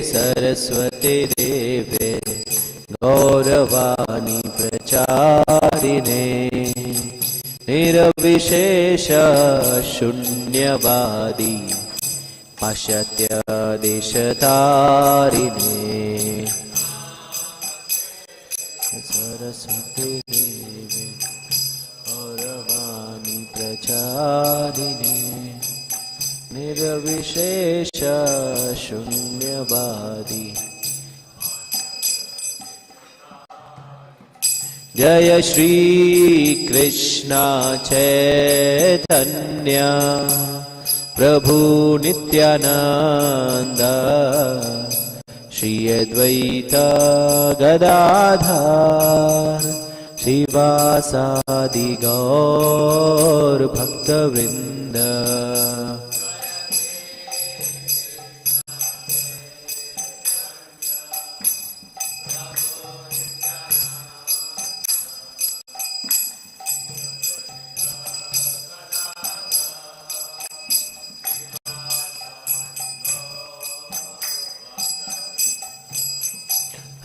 सरस्वती देवे गौरवाणी प्रचारिणे निर्विशेष शून्यवादी पाश्चात्य देशतारिणे सरस्वती देवे गौरवाणी प्रचारिणे निर्विशेष शून्यवादी जय श्री कृष्ण चैतन्य प्रभु नित्यानंद श्री अद्वैत गदाधर श्रीवासादि गौर भक्तवृंद।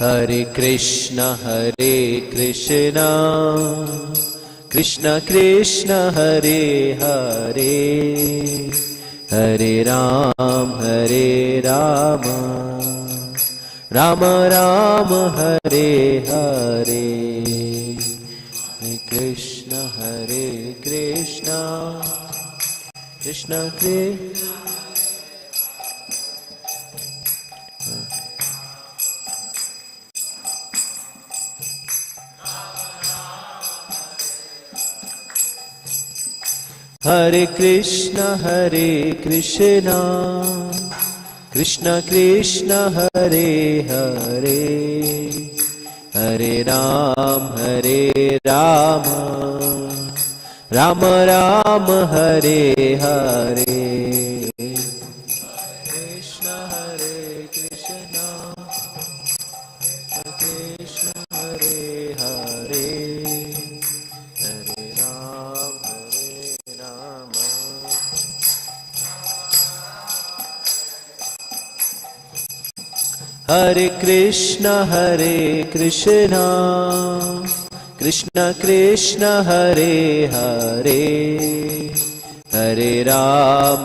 हरे कृष्ण कृष्ण कृष्ण हरे हरे हरे राम राम राम हरे हरे कृष्ण कृष्ण कृष्ण हरे कृष्ण कृष्ण कृष्ण हरे हरे हरे राम राम राम हरे हरे कृष्ण कृष्ण कृष्ण हरे हरे हरे राम हरे कृष्ण कृष्ण कृष्ण हरे हरे हरे राम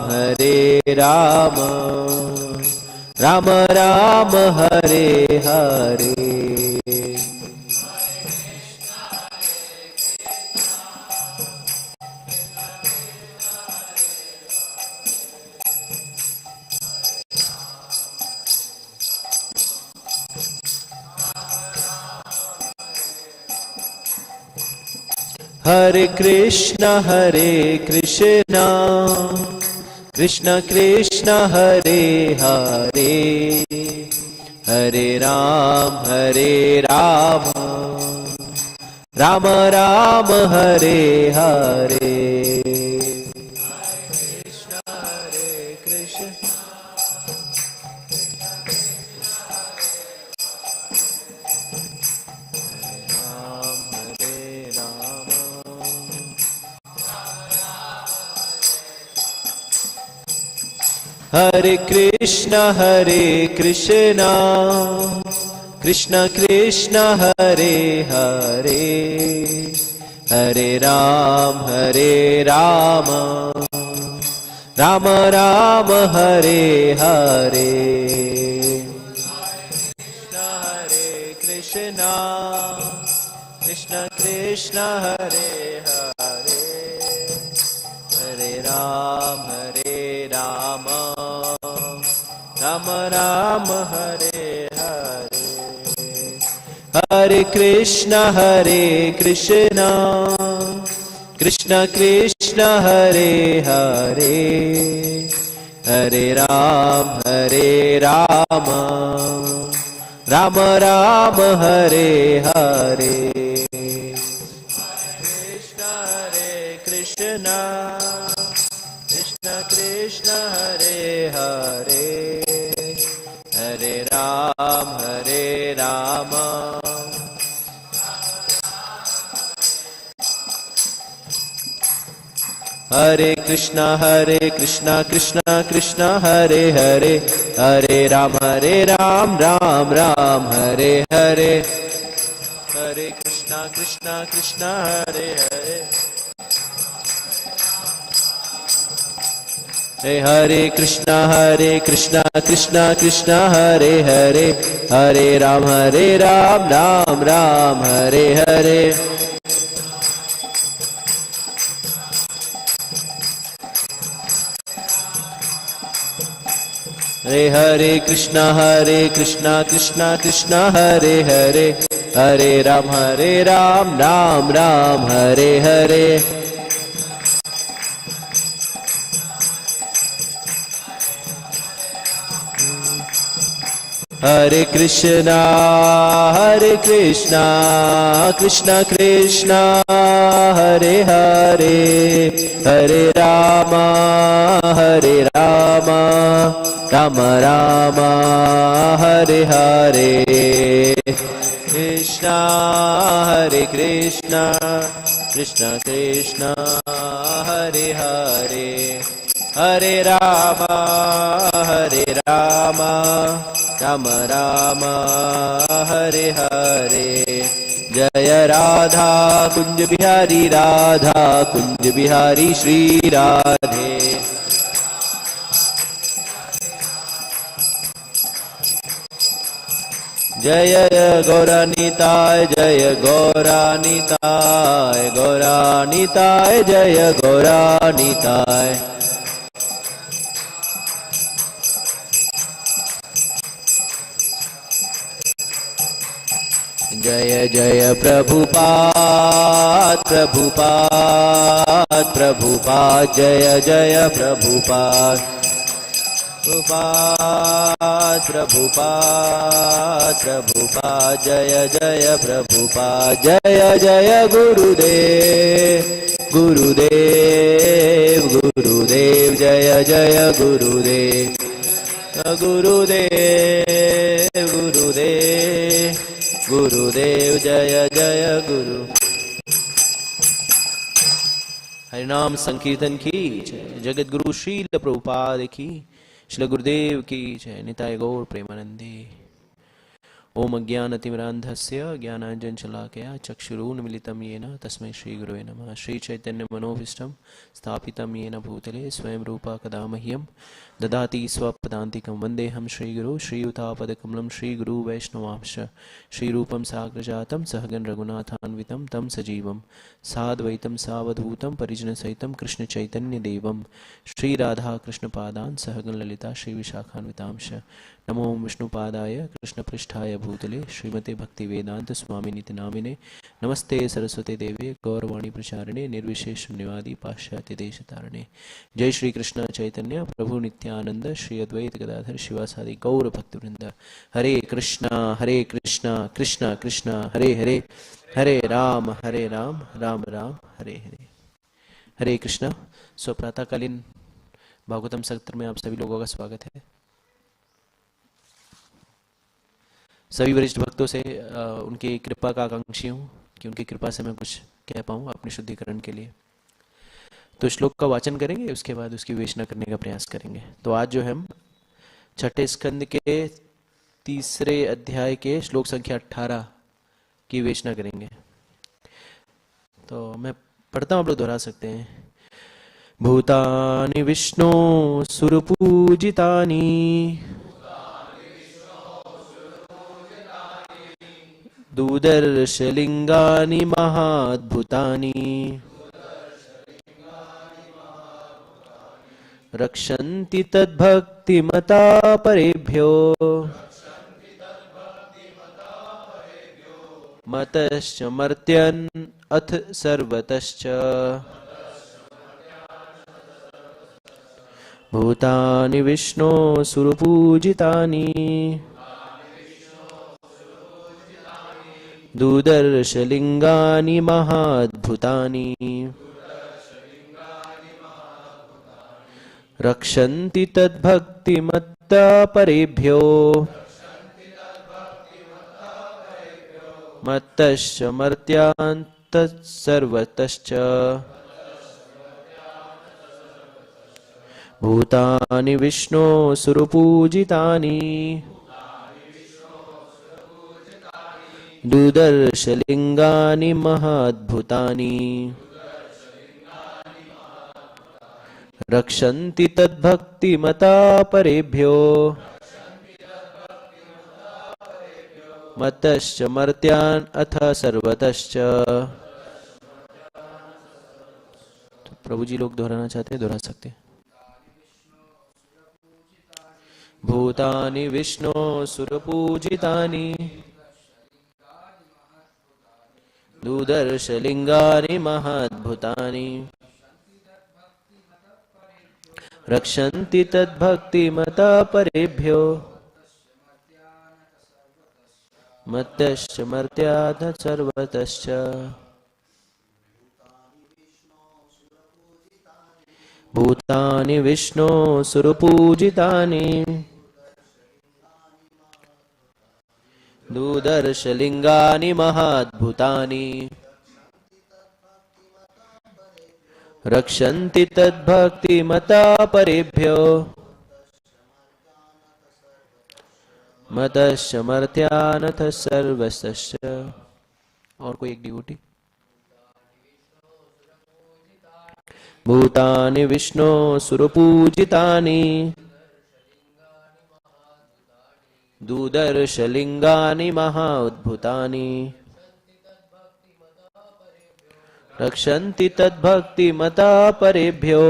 राम राम हरे हरे हरे कृष्ण कृष्ण कृष्ण हरे हरे हरे राम राम राम हरे हरे कृष्ण हरे कृष्ण कृष्ण कृष्ण हरे हरे हरे राम राम राम हरे हरे कृष्ण कृष्ण कृष्ण हरे हरे हरे राम राम राम हरे हरे हरे कृष्ण कृष्ण कृष्ण हरे हरे हरे राम राम राम हरे हरे कृष्ण कृष्ण कृष्ण हरे हरे हरे राम हरे कृष्णा कृष्णा कृष्णा हरे हरे, हरे राम राम राम हरे हरे, हरे कृष्णा कृष्णा हरे हरे, हरे कृष्णा कृष्णा कृष्णा हरे हरे, हरे राम राम हरे हरे, हरे कृष्णा कृष्णा कृष्णा हरे हरे, हरे राम राम हरे हरे, हरे कृष्णा कृष्णा कृष्णा हरे हरे, हरे राम राम राम हरे हरे, कृष्णा कृष्णा कृष्णा हरे हरे, हरे राम राम राम हरे हरे, जय राधा कुंज बिहारी श्री राधे, जय गौरानिताय जय गौरानिताय जय गौरानिताय, जय जय प्रभुपाद जय जय प्रभुपाद जय जय प्रभुपाद, जय जय गुरुदेव जय जय गुरुदेव जय जय गुरु। हरिनाम संकीर्तन की जय, जगत गुरु श्रील प्रभुपाद की, श्री गुरुदेव की जय, निताय गौर प्रेमानंदे। ओम अज्ञानतिमिरान्धस्य ज्ञानाञ्जनशलाकया चक्षुरुन्मीलितं येन तस्मै श्रीगुरवे नमः। श्रीचैतन्यमनोभीष्टं स्थापितं येन भूतले स्वयं रूपा कदा मह्यं ददाति स्वपदान्तिकं। वन्देऽहं श्रीगुरु श्रीयुतापदकमलं श्रीगुरु वैष्णवांश्च श्रीरूपं साग्रजातं सहगण रघुनाथान्वितं तं सजीवं साद्वैतं सावधूतं परिजनसहितं कृष्णचैतन्यदेवं श्रीराधाकृष्णपादान् सहगण ललिता श्रीविशाखान्वितांश्च। नमो विष्णुपादाय कृष्णपृष्ठाय भूतले श्रीमते भक्तिवेदांत स्वामिनिति नामिने, नमस्ते सरस्वती देवे गौरवाणी प्रचारिणे निर्विशेष शून्यवादी पाश्चात्य देशतारिणे। जय श्री कृष्ण चैतन्य प्रभु नित्यानंद श्री अद्वैत गदाधर शिवासादि गौर भक्तवृंद। हरे कृष्णा कृष्णा कृष्णा हरे हरे, हरे राम राम राम हरे हरे। हरे कृष्णा। सो प्रातःकालीन भागवतम सत्र में आप सभी लोगों का स्वागत है। सभी वरिष्ठ भक्तों से उनकी कृपा का आकांक्षी हूँ कि उनकी कृपा से मैं कुछ कह पाऊँ अपने शुद्धिकरण के लिए। तो श्लोक का वाचन करेंगे, उसके बाद उसकी विवेचना करने का प्रयास करेंगे। तो आज जो हम छठे स्कंद के तीसरे अध्याय के श्लोक संख्या 18 की विवेचना करेंगे। तो मैं पढ़ता हूँ, आप लोग दोहरा सकते हैं। भूतानि विष्णु सुरपूजितानि दूदर्शलिंगानि महाद्भुतानि रक्षन्ति तद्भक्तिमता परेभ्यो मतश्च मर्त्यन् अथ सर्वतश्च। भूतानि विष्णो सुरपूजितानि दूदर्शलिंगानि महाद्भुतानि रक्षन्ति तद्भक्तिमत्ता परेभ्यो मत्तश्च मर्त्यान् तत्सर्वतश्च। भूतानि विष्णो सुरपूजितानि दुदर्शलिङ्गानि महाद्भुतानि रक्षन्ति तद्भक्तिमता परेभ्यो मतश्च मर्त्यान् अथ सर्वतश्च। तो प्रभु जी लोग दोहराना चाहते हैं, दोहरा सकते हैं। भूतानि विष्णो सुरपूजितानि दुदर्शलिङ्गानि महाद्भुतानि रक्षन्ति तद्भक्तिमता परेभ्यो मत्तश्च मर्त्यात् सर्वतश्च। भूतानि विष्णो सुरपूजितानि दुदर्शलिङ्गानि महाद्भुतानि रक्षन्ति तद्भक्तिमता परेभ्यो मतश्च मर्त्यानथ सर्वस्य। और कोई एक डिवोटी। भूतानि विष्णो सुरपूजितानि दुदर्शलिङ्गानि महाद्भुतानि रक्षन्ति तद्भक्तिमता परेभ्यो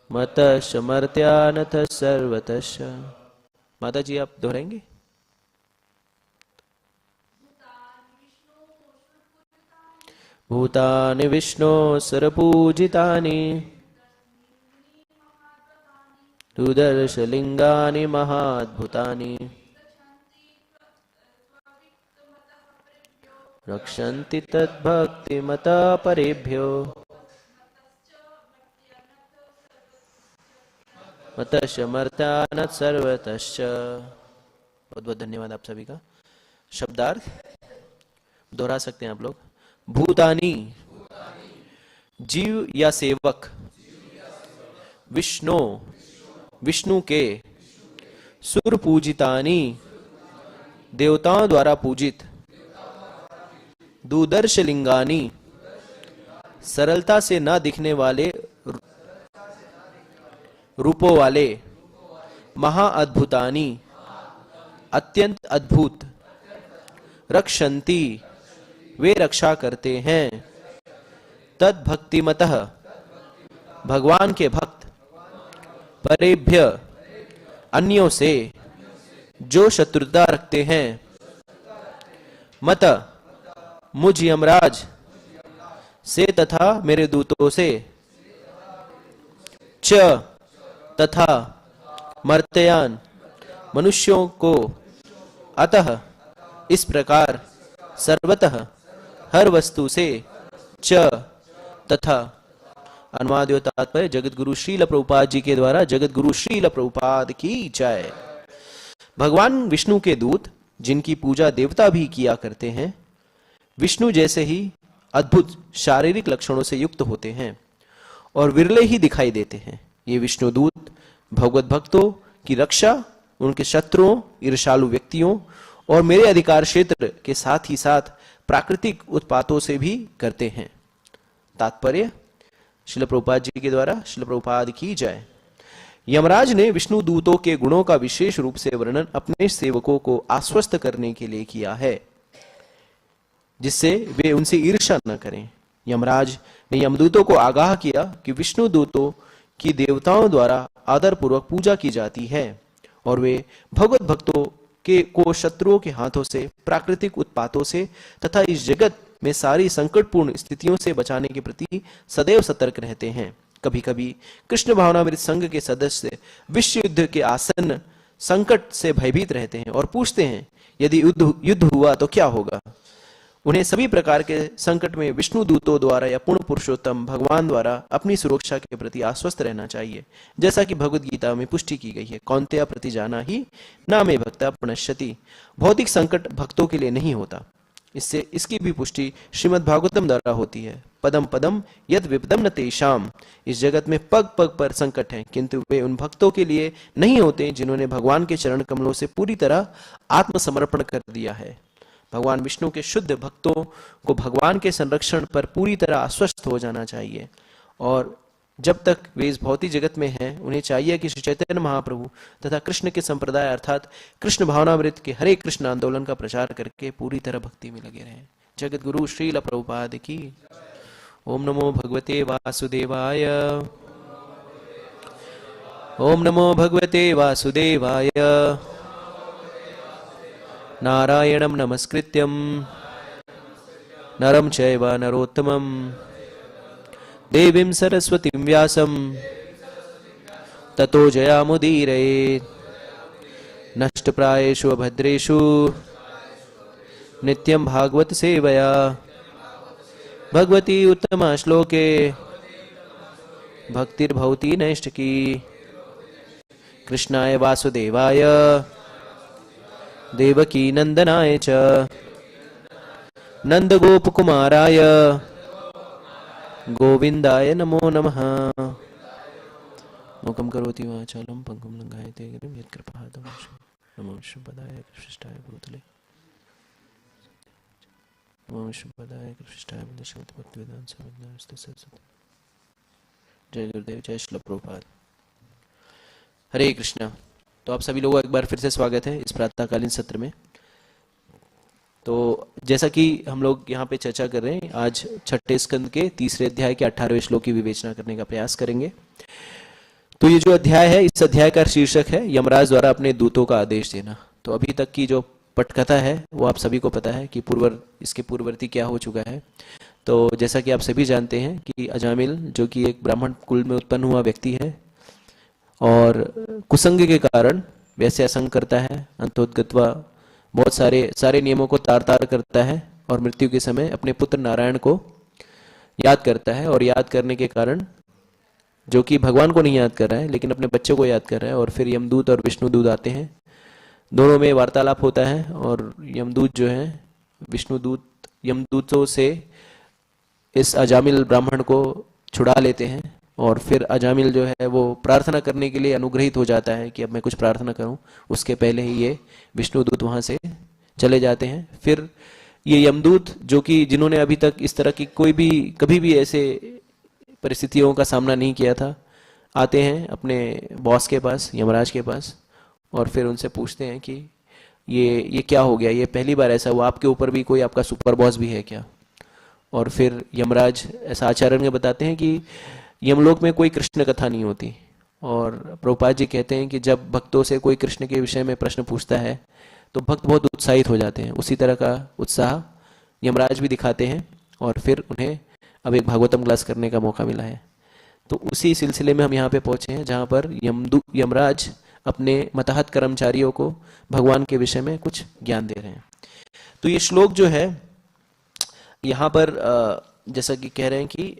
मतश्च मर्त्यानथ सर्वतश्च। माता जी आप दोहराएंगे। भूतानि विष्णो सुरपूजितानि दुदर्शलिङ्गानि महाद्भुतानि रक्षन्ति तद्भक्तिमता परेभ्यो मतश्च मर्त्यानथ सर्वतश्च। बहुत बहुत धन्यवाद आप सभी का। शब्दार्थ दोहरा सकते हैं आप लोग। भूतानि जीव या सेवक, विष्णु विष्णु के, सुर पूजितानि देवताओं द्वारा पूजित, दुदर्शलिंगानि सरलता से न दिखने वाले रूपों वाले, महाअद्भुतानि अत्यंत अद्भुत, रक्षन्ति वे रक्षा करते हैं, तद भक्तिमतः भगवान के भक्त, परेभ्य अन्यों से जो शत्रुता रखते हैं, मत मुझ यमराज से तथा मेरे दूतों से, च तथा मर्त्यान मनुष्यों को, अतः इस प्रकार, सर्वतः हर वस्तु से, च तथा। अनुवाद एवं तात्पर्य जगत गुरु श्रील प्रभुपाद जी के द्वारा जगत गुरु श्रील प्रभुपाद की जय। भगवान विष्णु के दूत जिनकी पूजा देवता भी किया करते हैं, विष्णु जैसे ही अद्भुत शारीरिक लक्षणों से युक्त होते हैं और विरले ही दिखाई देते हैं। ये विष्णु दूत भगवत भक्तों की रक्षा उनके शत्रुओं, ईर्ष्यालु व्यक्तियों और मेरे अधिकार क्षेत्र के साथ ही साथ प्राकृतिक उत्पातों से भी करते हैं। तात्पर्य श्रील प्रभुपाद जी के द्वारा श्रील प्रभुपाद की जय। यमराज ने विष्णु दूतों के गुणों का विशेष रूप से वर्णन अपने सेवकों को आश्वस्त करने के लिए किया है, जिससे वे उनसे ईर्ष्या न करें। यमराज ने यमदूतों को आगाह किया कि विष्णु दूतों की देवताओं द्वारा आदर पूर्वक पूजा की जाती है और वे भगवत भक्तों के को शत्रुओं के हाथों से, प्राकृतिक उत्पातों से तथा इस जगत में सारी संकटपूर्ण स्थितियों से बचाने के प्रति सदैव सतर्क रहते हैं। कभी कभी कृष्ण भावनामृत संघ के सदस्य विश्व युद्ध के आसन्न संकट से भयभीत रहते हैं और पूछते हैं, यदि युद्ध हुआ तो क्या होगा। उन्हें सभी प्रकार के संकट में विष्णु दूतों द्वारा या पूर्ण पुरुषोत्तम भगवान द्वारा अपनी सुरक्षा के प्रति आश्वस्त रहना चाहिए, जैसा कि भगवत गीता में पुष्टि की गई है, कौन्तेय प्रति जाना ही ना मे भक्ता प्रणश्यति। भौतिक संकट भक्तों के लिए नहीं होता, इससे इसकी भी पुष्टि श्रीमद् भागवतम द्वारा होती है। पदम पदम यद विपदम न तेषाम, इस जगत में पग पग पर संकट हैं, किंतु वे उन भक्तों के लिए नहीं होते जिन्होंने भगवान के चरण कमलों से पूरी तरह आत्मसमर्पण कर दिया है। भगवान विष्णु के शुद्ध भक्तों को भगवान के संरक्षण पर पूरी तरह आश्वस्त हो जाना चाहिए, और जब तक वे इस भौतिक जगत में हैं उन्हें चाहिए कि श्री चैतन्य महाप्रभु तथा कृष्ण के संप्रदाय अर्थात कृष्ण भावनामृत के हरे कृष्ण आंदोलन का प्रचार करके पूरी तरह भक्ति में लगे रहें। जगत गुरु श्रील प्रभुपाद की। ओम नमो भगवते वासुदेवाय। ओम नमो भगवते वासुदेवाय। नारायणं नमस्कृत्यं नरं चैव नरोत्तमं देवीं सरस्वतीं व्यासं ततो जयामुदीरयेत्। नष्टप्रायेषु अभद्रेषु नित्यं भागवत सेवया भगवती उत्तमा श्लोके भक्तिर्भवति नैष्ठिकी। कृष्णाय वासुदेवाय देवकी नंदनाय च नंदगोपकुमाराय गोविंदाय नमो नमः। मूकं करोति वाचालं पंगुं लंघयते गिरिं यत्कृपातमहं। नमो विष्णुपदाय कृष्णाय भूतले नमो विष्णुपदाय कृष्णाय भक्तिवेदांत स्वामी नमस्ते सरस्वती। जय गुरुदेव, जय श्रील प्रभुपाद। हरे कृष्णा। तो आप सभी लोगों का एक बार फिर से स्वागत है इस प्रातःकालीन सत्र में। तो जैसा कि हम लोग यहाँ पे चर्चा कर रहे हैं, आज छठे स्कंद के तीसरे अध्याय के 18वें श्लोक की विवेचना करने का प्रयास करेंगे। तो ये जो अध्याय है, इस अध्याय का शीर्षक है यमराज द्वारा अपने दूतों का आदेश देना। तो अभी तक की जो पटकथा है वो आप सभी को पता है कि इसके पूर्ववर्ती क्या हो चुका है। तो जैसा कि आप सभी जानते हैं कि अजामिल जो कि एक ब्राह्मण कुल में उत्पन्न हुआ व्यक्ति है और कुसंग के कारण वैसे असंग करता है, अंतोद्गत्वा बहुत सारे नियमों को तार तार करता है और मृत्यु के समय अपने पुत्र नारायण को याद करता है। और याद करने के कारण, जो कि भगवान को नहीं याद कर रहा है लेकिन अपने बच्चों को याद कर रहा है, और फिर यमदूत और विष्णुदूत आते हैं, दोनों में वार्तालाप होता है और यमदूत जो है विष्णुदूत यमदूतों से इस अजामिल ब्राह्मण को छुड़ा लेते हैं। और फिर अजामिल जो है वो प्रार्थना करने के लिए अनुग्रहित हो जाता है कि अब मैं कुछ प्रार्थना करूं। उसके पहले ही ये विष्णुदूत वहां से चले जाते हैं। फिर ये यमदूत जो कि जिन्होंने अभी तक इस तरह की कभी भी ऐसे परिस्थितियों का सामना नहीं किया था, आते हैं अपने बॉस के पास, यमराज के पास, और फिर उनसे पूछते हैं कि ये क्या हो गया, ये पहली बार ऐसा हुआ, आपके ऊपर भी कोई आपका सुपर बॉस भी है क्या? और फिर यमराज ऐसा आचरण में बताते हैं कि यमलोक में कोई कृष्ण कथा नहीं होती। और प्रभुपाद जी कहते हैं कि जब भक्तों से कोई कृष्ण के विषय में प्रश्न पूछता है तो भक्त बहुत उत्साहित हो जाते हैं। उसी तरह का उत्साह यमराज भी दिखाते हैं और फिर उन्हें अब एक भागवतम क्लास करने का मौका मिला है। तो उसी सिलसिले में हम यहाँ पे पहुंचे हैं जहाँ पर यमराज अपने मतहत कर्मचारियों को भगवान के विषय में कुछ ज्ञान दे रहे हैं। तो ये श्लोक जो है यहाँ पर जैसा कि कह रहे हैं कि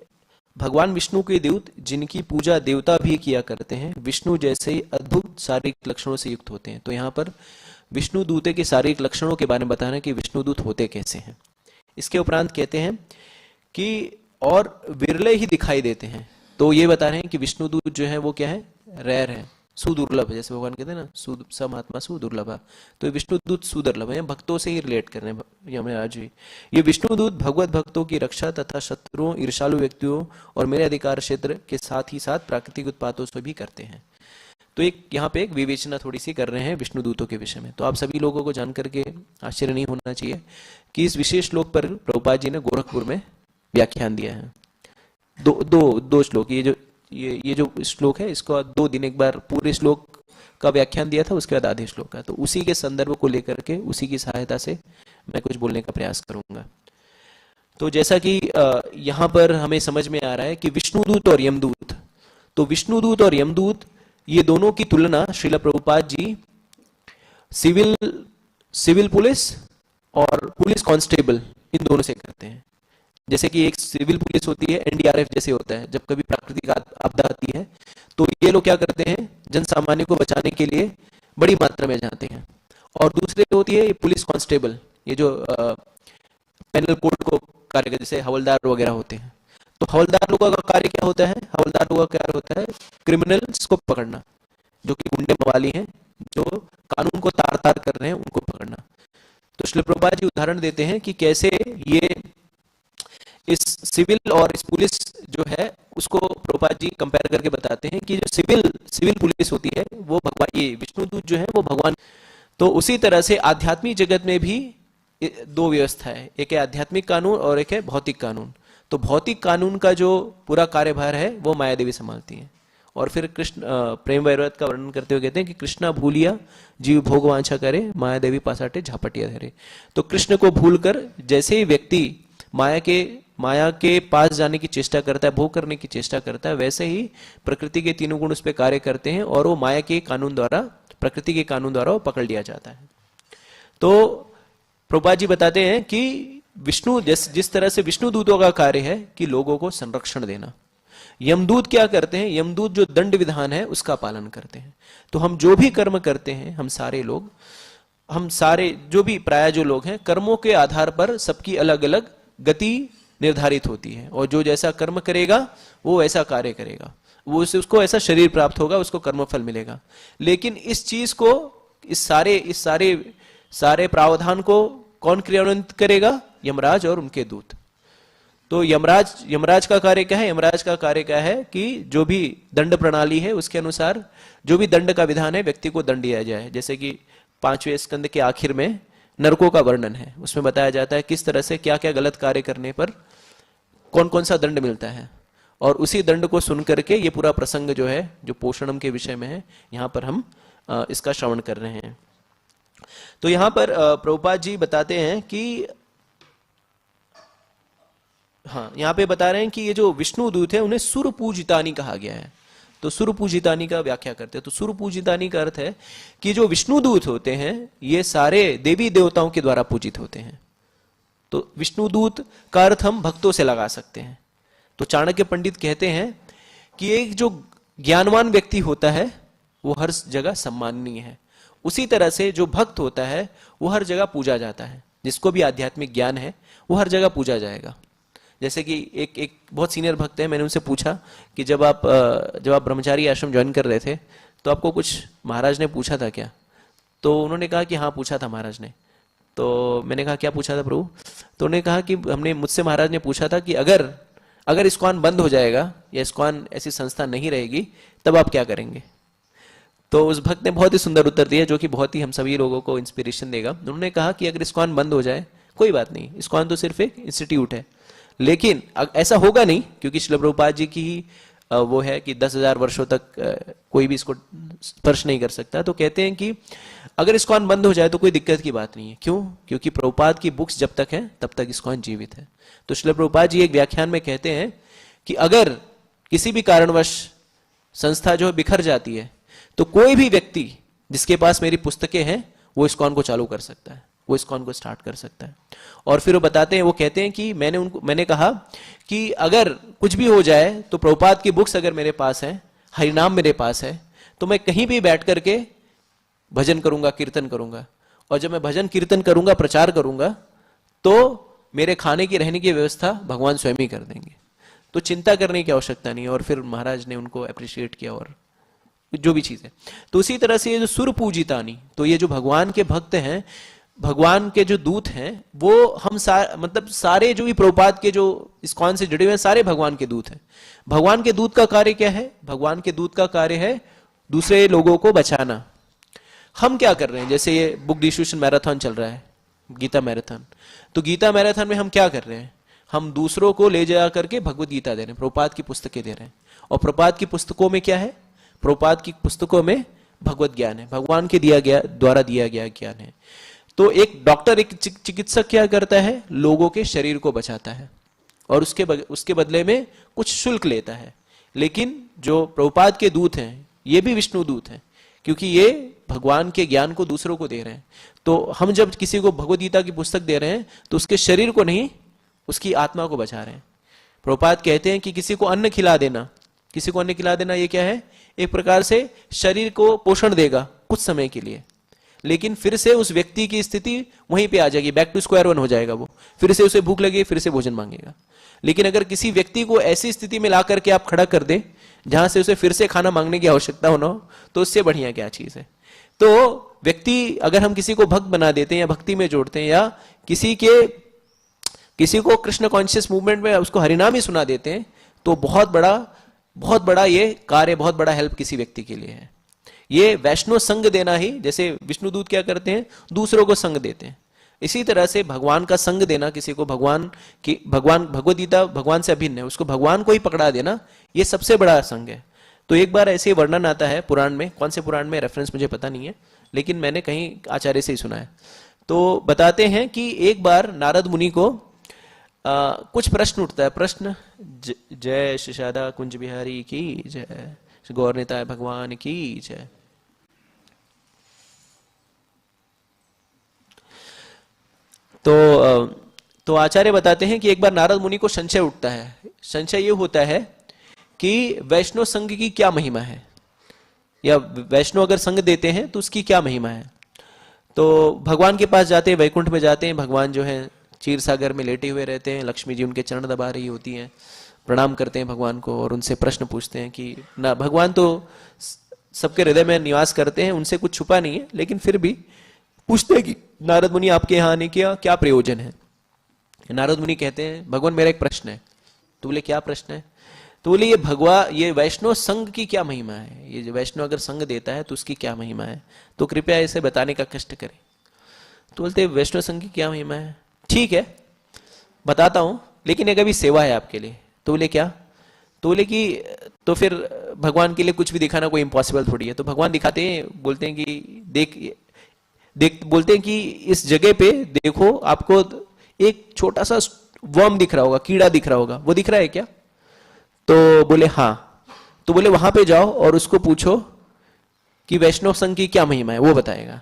भगवान विष्णु के दूत जिनकी पूजा देवता भी किया करते हैं, विष्णु जैसे ही अद्भुत शारीरिक लक्षणों से युक्त होते हैं। तो यहाँ पर विष्णु दूते के शारीरिक लक्षणों के बारे में बताना कि विष्णु दूत होते कैसे हैं। इसके उपरांत कहते हैं कि और विरले ही दिखाई देते हैं। तो ये बता रहे हैं कि विष्णु दूत जो है वो क्या है, रेयर है, सुदुर्लभ, जैसे भगवान कहते हैं ना समात्मा सुदुर्लभ। तो विष्णु दूत सुदुर्लभ है, भक्तों से ही रिलेट कर रहे हैं यमराज जी। ये विष्णु दूत भगवत भक्तों की रक्षा तथा शत्रुओं, ईर्षालु व्यक्तियों और मेरे अधिकार क्षेत्र के साथ ही साथ प्राकृतिक उत्पातों से भी करते हैं। तो एक यहाँ पे एक विवेचना थोड़ी सी कर रहे हैं विष्णु दूतों के विषय में। तो आप सभी लोगों को जानकर के आश्चर्य नहीं होना चाहिए कि इस विशेष श्लोक पर प्रभुपाद जी ने गोरखपुर में व्याख्यान दिया है। दो श्लोक, ये जो श्लोक है इसको 2 दिन एक बार पूरे श्लोक का व्याख्यान दिया था, उसके बाद आधे श्लोक का। तो उसी के संदर्भ को लेकर के उसी की सहायता से मैं कुछ बोलने का प्रयास करूंगा। तो जैसा कि यहाँ पर हमें समझ में आ रहा है कि विष्णुदूत और यमदूत, तो विष्णुदूत और यमदूत ये दोनों की तुलना श्रील प्रभुपाद जी सिविल पुलिस और पुलिस कांस्टेबल इन दोनों से करते हैं। जैसे कि एक सिविल पुलिस होती है, एनडीआरएफ जैसे होता है, जब कभी प्राकृतिक आपदा आती है तो ये लोग क्या करते हैं, जन सामान्य को बचाने के लिए बड़ी मात्रा में जाते हैं। और दूसरे होती है पुलिस कांस्टेबल, ये जो पेनल कोड को कार्य करते, जैसे हवलदार वगैरह होते हैं। तो हवलदार लोगों का कार्य क्या होता है? हवलदार लोगों का कार्य होता है क्रिमिनल्स को पकड़ना, जो कि गुंडे मवाली हैं, जो कानून को तार तार कर रहे हैं, उनको पकड़ना। तो श्रील प्रभुपाद जी उदाहरण देते हैं कि कैसे ये इस सिविल और इस पुलिस जो है उसको प्रभुपाद जी कंपेयर करके बताते हैं कि जो सिविल पुलिस होती है वो भगवान, ये विष्णुदूत जो है वो भगवान। तो उसी तरह से आध्यात्मिक जगत में भी दो व्यवस्था है, एक है आध्यात्मिक कानून और एक है भौतिक कानून। तो भौतिक कानून का जो पूरा कार्यभार है वो माया देवी संभालती है। और फिर कृष्ण प्रेम वैरवत का वर्णन करते हुए कहते हैं कि कृष्णा भूलिया जीव भोग वांछा करे, माया देवी पासाटे झापटिया धरे। तो कृष्ण को भूलकर जैसे ही व्यक्ति माया के पास जाने की चेष्टा करता है, भोग करने की चेष्टा करता है, वैसे ही प्रकृति के तीनों गुण उस पर कार्य करते हैं और वो माया के कानून द्वारा, प्रकृति के कानून द्वारा वो पकड़ लिया जाता है। तो प्रभुपाद जी बताते हैं कि विष्णु जिस तरह से विष्णु दूतों का कार्य है कि लोगों को संरक्षण देना, यमदूत क्या करते हैं? यमदूत जो दंड विधान है उसका पालन करते हैं। तो हम जो भी कर्म करते हैं, हम सारे जो भी प्राय जो लोग हैं, कर्मों के आधार पर सबकी अलग अलग गति निर्धारित होती है, और जो जैसा कर्म करेगा वो ऐसा कार्य करेगा, वो उसको ऐसा शरीर प्राप्त होगा, उसको कर्मफल मिलेगा। लेकिन इस चीज को, इस सारे प्रावधान को कौन क्रियान्वित करेगा? यमराज और उनके दूत। तो यमराज का कार्य क्या है? यमराज का कार्य क्या है कि जो भी दंड प्रणाली है उसके अनुसार जो भी दंड का विधान है व्यक्ति को दंड दिया जाए। जैसे कि 5वें स्कंद के आखिर में नरकों का वर्णन है, उसमें बताया जाता है किस तरह से क्या क्या गलत कार्य करने पर कौन कौन सा दंड मिलता है। और उसी दंड को सुन करके ये पूरा प्रसंग जो है, जो पोषणम के विषय में है, यहाँ पर हम इसका श्रवण कर रहे हैं। तो यहाँ पर प्रभुपाद जी बताते हैं कि हाँ, यहाँ पे बता रहे हैं कि ये जो विष्णु दूत है उन्हें सुर पूजितानी कहा गया है। तो सुर पूजितानी का व्याख्या करते हैं। तो सुर पूजितानी का अर्थ है कि जो विष्णु दूत होते हैं ये सारे देवी देवताओं के द्वारा पूजित होते हैं। तो विष्णु दूत का अर्थ हम भक्तों से लगा सकते हैं। तो चाणक्य पंडित कहते हैं कि एक जो ज्ञानवान व्यक्ति होता है वो हर जगह सम्माननीय है, उसी तरह से जो भक्त होता है वो हर जगह पूजा जाता है। जिसको भी आध्यात्मिक ज्ञान है वो हर जगह पूजा जाएगा। जैसे कि एक बहुत सीनियर भक्त है, मैंने उनसे पूछा कि जब आप ब्रह्मचारी आश्रम ज्वाइन कर रहे थे तो आपको कुछ महाराज ने पूछा था क्या? तो उन्होंने कहा कि हाँ पूछा था महाराज ने। तो मैंने कहा क्या पूछा था प्रभु? तो उन्होंने कहा कि मुझसे महाराज ने पूछा था कि अगर इस्कॉन बंद हो जाएगा या इस्कॉन ऐसी संस्था नहीं रहेगी तब आप क्या करेंगे? तो उस भक्त ने बहुत ही सुंदर उत्तर दिया जो कि बहुत ही हम सभी लोगों को इंस्पिरेशन देगा। उन्होंने कहा कि अगर इस्कॉन बंद हो जाए कोई बात नहीं, इस्कॉन तो सिर्फ एक इंस्टीट्यूट है, लेकिन ऐसा होगा नहीं, क्योंकि श्रील प्रभुपाद जी की वो है कि 10,000 वर्षों तक कोई भी इसको स्पर्श नहीं कर सकता। तो कहते हैं कि अगर इस्कॉन बंद हो जाए तो कोई दिक्कत की बात नहीं है। क्यों? क्योंकि प्रभुपाद की बुक्स जब तक हैं तब तक इस्कॉन जीवित है। तो श्रील प्रभुपाद जी एक व्याख्यान में कहते हैं कि अगर किसी भी कारणवश संस्था जो बिखर जाती है तो कोई भी व्यक्ति जिसके पास मेरी पुस्तकें हैं वो इस्कॉन को चालू कर सकता है, वो इस्कॉन को स्टार्ट कर सकता है। और फिर वो बताते हैं, वो कहते हैं कि मैंने कहा कि अगर कुछ भी हो जाए तो प्रभुपाद की बुक्स अगर मेरे पास है, हरिनाम मेरे पास है, तो मैं कहीं भी बैठ करके भजन करूंगा, कीर्तन करूंगा। और जब मैं भजन कीर्तन करूंगा, प्रचार करूंगा, तो मेरे खाने की रहने की व्यवस्था भगवान स्वयं ही कर देंगे। तो चिंता करने की आवश्यकता नहीं। और फिर महाराज ने उनको अप्रिशिएट किया और जो भी चीज है। तो उसी तरह से ये जो सुर पूजितानी, तो ये जो भगवान के भक्त हैं, भगवान के जो दूत हैं, वो हम मतलब सारे जो भी प्रभुपाद के जो इस्कॉन से जुड़े हुए हैं सारे भगवान के दूत हैं। भगवान के दूत का कार्य क्या है? भगवान के दूत का कार्य है दूसरे लोगों को बचाना। हम क्या कर रहे हैं? जैसे ये बुक डिस्ट्रीब्यूशन मैराथन चल रहा है, गीता मैराथन। तो गीता मैराथन में हम क्या कर रहे हैं? हम दूसरों को ले जा करके भगवत गीता दे रहे हैं, प्रभुपाद की पुस्तकें दे रहे हैं। और प्रभुपाद की पुस्तकों में क्या है? प्रभुपाद की पुस्तकों में भगवत ज्ञान है, भगवान के द्वारा दिया गया ज्ञान है। तो एक डॉक्टर, एक चिकित्सक क्या करता है? लोगों के शरीर को बचाता है और उसके बदले में कुछ शुल्क लेता है। लेकिन जो प्रभुपाद के दूत हैं ये भी विष्णु दूत हैं, क्योंकि ये भगवान के ज्ञान को दूसरों को दे रहे हैं। तो हम जब किसी को भगवत गीता की पुस्तक दे रहे हैं तो उसके शरीर को नहीं, उसकी आत्मा को बचा रहे हैं। प्रभुपाद कहते हैं कि किसी को अन्न खिला देना, किसी को अन्न खिला देना ये क्या है? एक प्रकार से शरीर को पोषण देगा कुछ समय के लिए, लेकिन फिर से उस व्यक्ति की स्थिति वहीं पे आ जाएगी, बैक टू स्क्वायर वन हो जाएगा वो, फिर से उसे भूख लगी, फिर से भोजन मांगेगा। लेकिन अगर किसी व्यक्ति को ऐसी स्थिति में ला करके आप खड़ा कर दे जहां से उसे फिर से खाना मांगने की आवश्यकता हो ना हो, तो उससे बढ़िया क्या चीज है। तो व्यक्ति, अगर हम किसी को भक्त बना देते हैं या भक्ति में जोड़ते हैं, या किसी को कृष्ण कॉन्शियस मूवमेंट में उसको हरिनाम ही सुना देते हैं, तो बहुत बड़ा ये कार्य, बहुत बड़ा हेल्प किसी व्यक्ति के लिए है। ये वैष्णव संग देना ही, जैसे विष्णुदूत क्या करते हैं, दूसरों को संग देते हैं, इसी तरह से भगवान का संग देना किसी को, भगवान भगवद गीता भगवान से अभिन्न है, उसको भगवान को ही पकड़ा देना, ये सबसे बड़ा संग है। तो एक बार ऐसे वर्णन आता है पुराण में, कौन से पुराण में रेफरेंस मुझे पता नहीं है, लेकिन मैंने कहीं आचार्य से ही सुना है। तो बताते हैं कि एक बार नारद मुनि को कुछ प्रश्न उठता है, प्रश्न जय शिशादा कुंज बिहारी की जय, गौर निताय भगवान की जय। तो आचार्य बताते हैं कि एक बार नारद मुनि को संशय उठता है। संशय ये होता है कि वैष्णव संघ की क्या महिमा है, या वैष्णव अगर संग देते हैं तो उसकी क्या महिमा है। तो भगवान के पास जाते हैं, वैकुंठ में जाते हैं, भगवान जो है क्षीर सागर में लेटे हुए रहते हैं, लक्ष्मी जी उनके चरण दबा रही होती हैं, प्रणाम करते हैं भगवान को और उनसे प्रश्न पूछते हैं कि ना, भगवान तो सबके हृदय में निवास करते हैं, उनसे कुछ छुपा नहीं है, लेकिन फिर भी पूछते हैं कि नारद मुनि आपके यहाँ आने का क्या प्रयोजन है। नारद मुनि कहते हैं भगवान मेरा एक प्रश्न है। तो बोले क्या प्रश्न है। तो बोले ये वैष्णव संघ की क्या महिमा है, ये जो वैष्णव अगर संघ देता है तो उसकी क्या महिमा है, तो कृपया इसे बताने का कष्ट करें। तो बोलते वैष्णव संघ की क्या महिमा है, ठीक है बताता हूं, लेकिन एक अभी सेवा है आपके लिए। तो बोले क्या। तो बोले कि तो फिर भगवान के लिए कुछ भी दिखाना कोई इंपॉसिबल थोड़ी है। तो भगवान दिखाते हैं, बोलते हैं कि देख बोलते हैं कि इस जगह पे देखो, आपको एक छोटा सा वर्म दिख रहा होगा, कीड़ा दिख रहा होगा, वो दिख रहा है क्या। तो बोले हाँ। तो बोले वहां पे जाओ और उसको पूछो कि वैष्णव संघ की क्या महिमा है, वो बताएगा।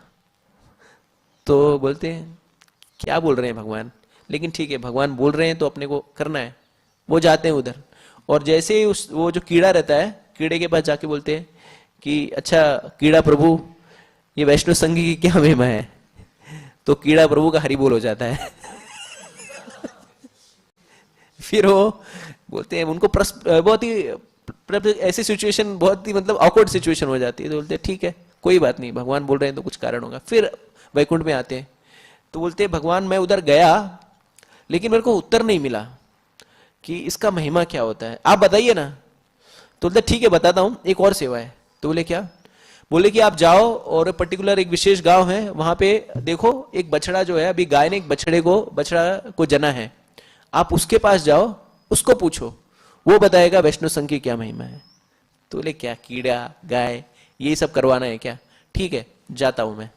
तो बोलते हैं क्या बोल रहे हैं भगवान, लेकिन ठीक है भगवान बोल रहे हैं तो अपने को करना है। वो जाते हैं उधर, और जैसे ही वो जो कीड़ा रहता है, कीड़े के पास जाके बोलते हैं कि अच्छा कीड़ा प्रभु, ये वैष्णव संघ की क्या महिमा है। तो कीड़ा प्रभु का हरि बोल हो जाता है। फिर वो बोलते हैं, उनको बहुत ही ऐसी सिचुएशन, बहुत ही मतलब ऑकवर्ड सिचुएशन हो जाती है। तो बोलते हैं ठीक है कोई बात नहीं, भगवान बोल रहे हैं तो कुछ कारण होगा। फिर वैकुंठ में आते हैं, तो बोलते हैं भगवान मैं उधर गया, लेकिन मेरे को उत्तर नहीं मिला कि इसका महिमा क्या होता है, आप बताइए ना। तो बोलते ठीक है बताता हूं, एक और सेवा है। तो बोले क्या। बोले कि आप जाओ और पर्टिकुलर एक विशेष गांव है, वहां पे देखो एक बछड़ा जो है, अभी गाय ने एक बछड़ा को जना है, आप उसके पास जाओ, उसको पूछो, वो बताएगा वैष्णव संघ की क्या महिमा है। तो बोले क्या कीड़ा गाय ये सब करवाना है क्या, ठीक है जाता हूं मैं।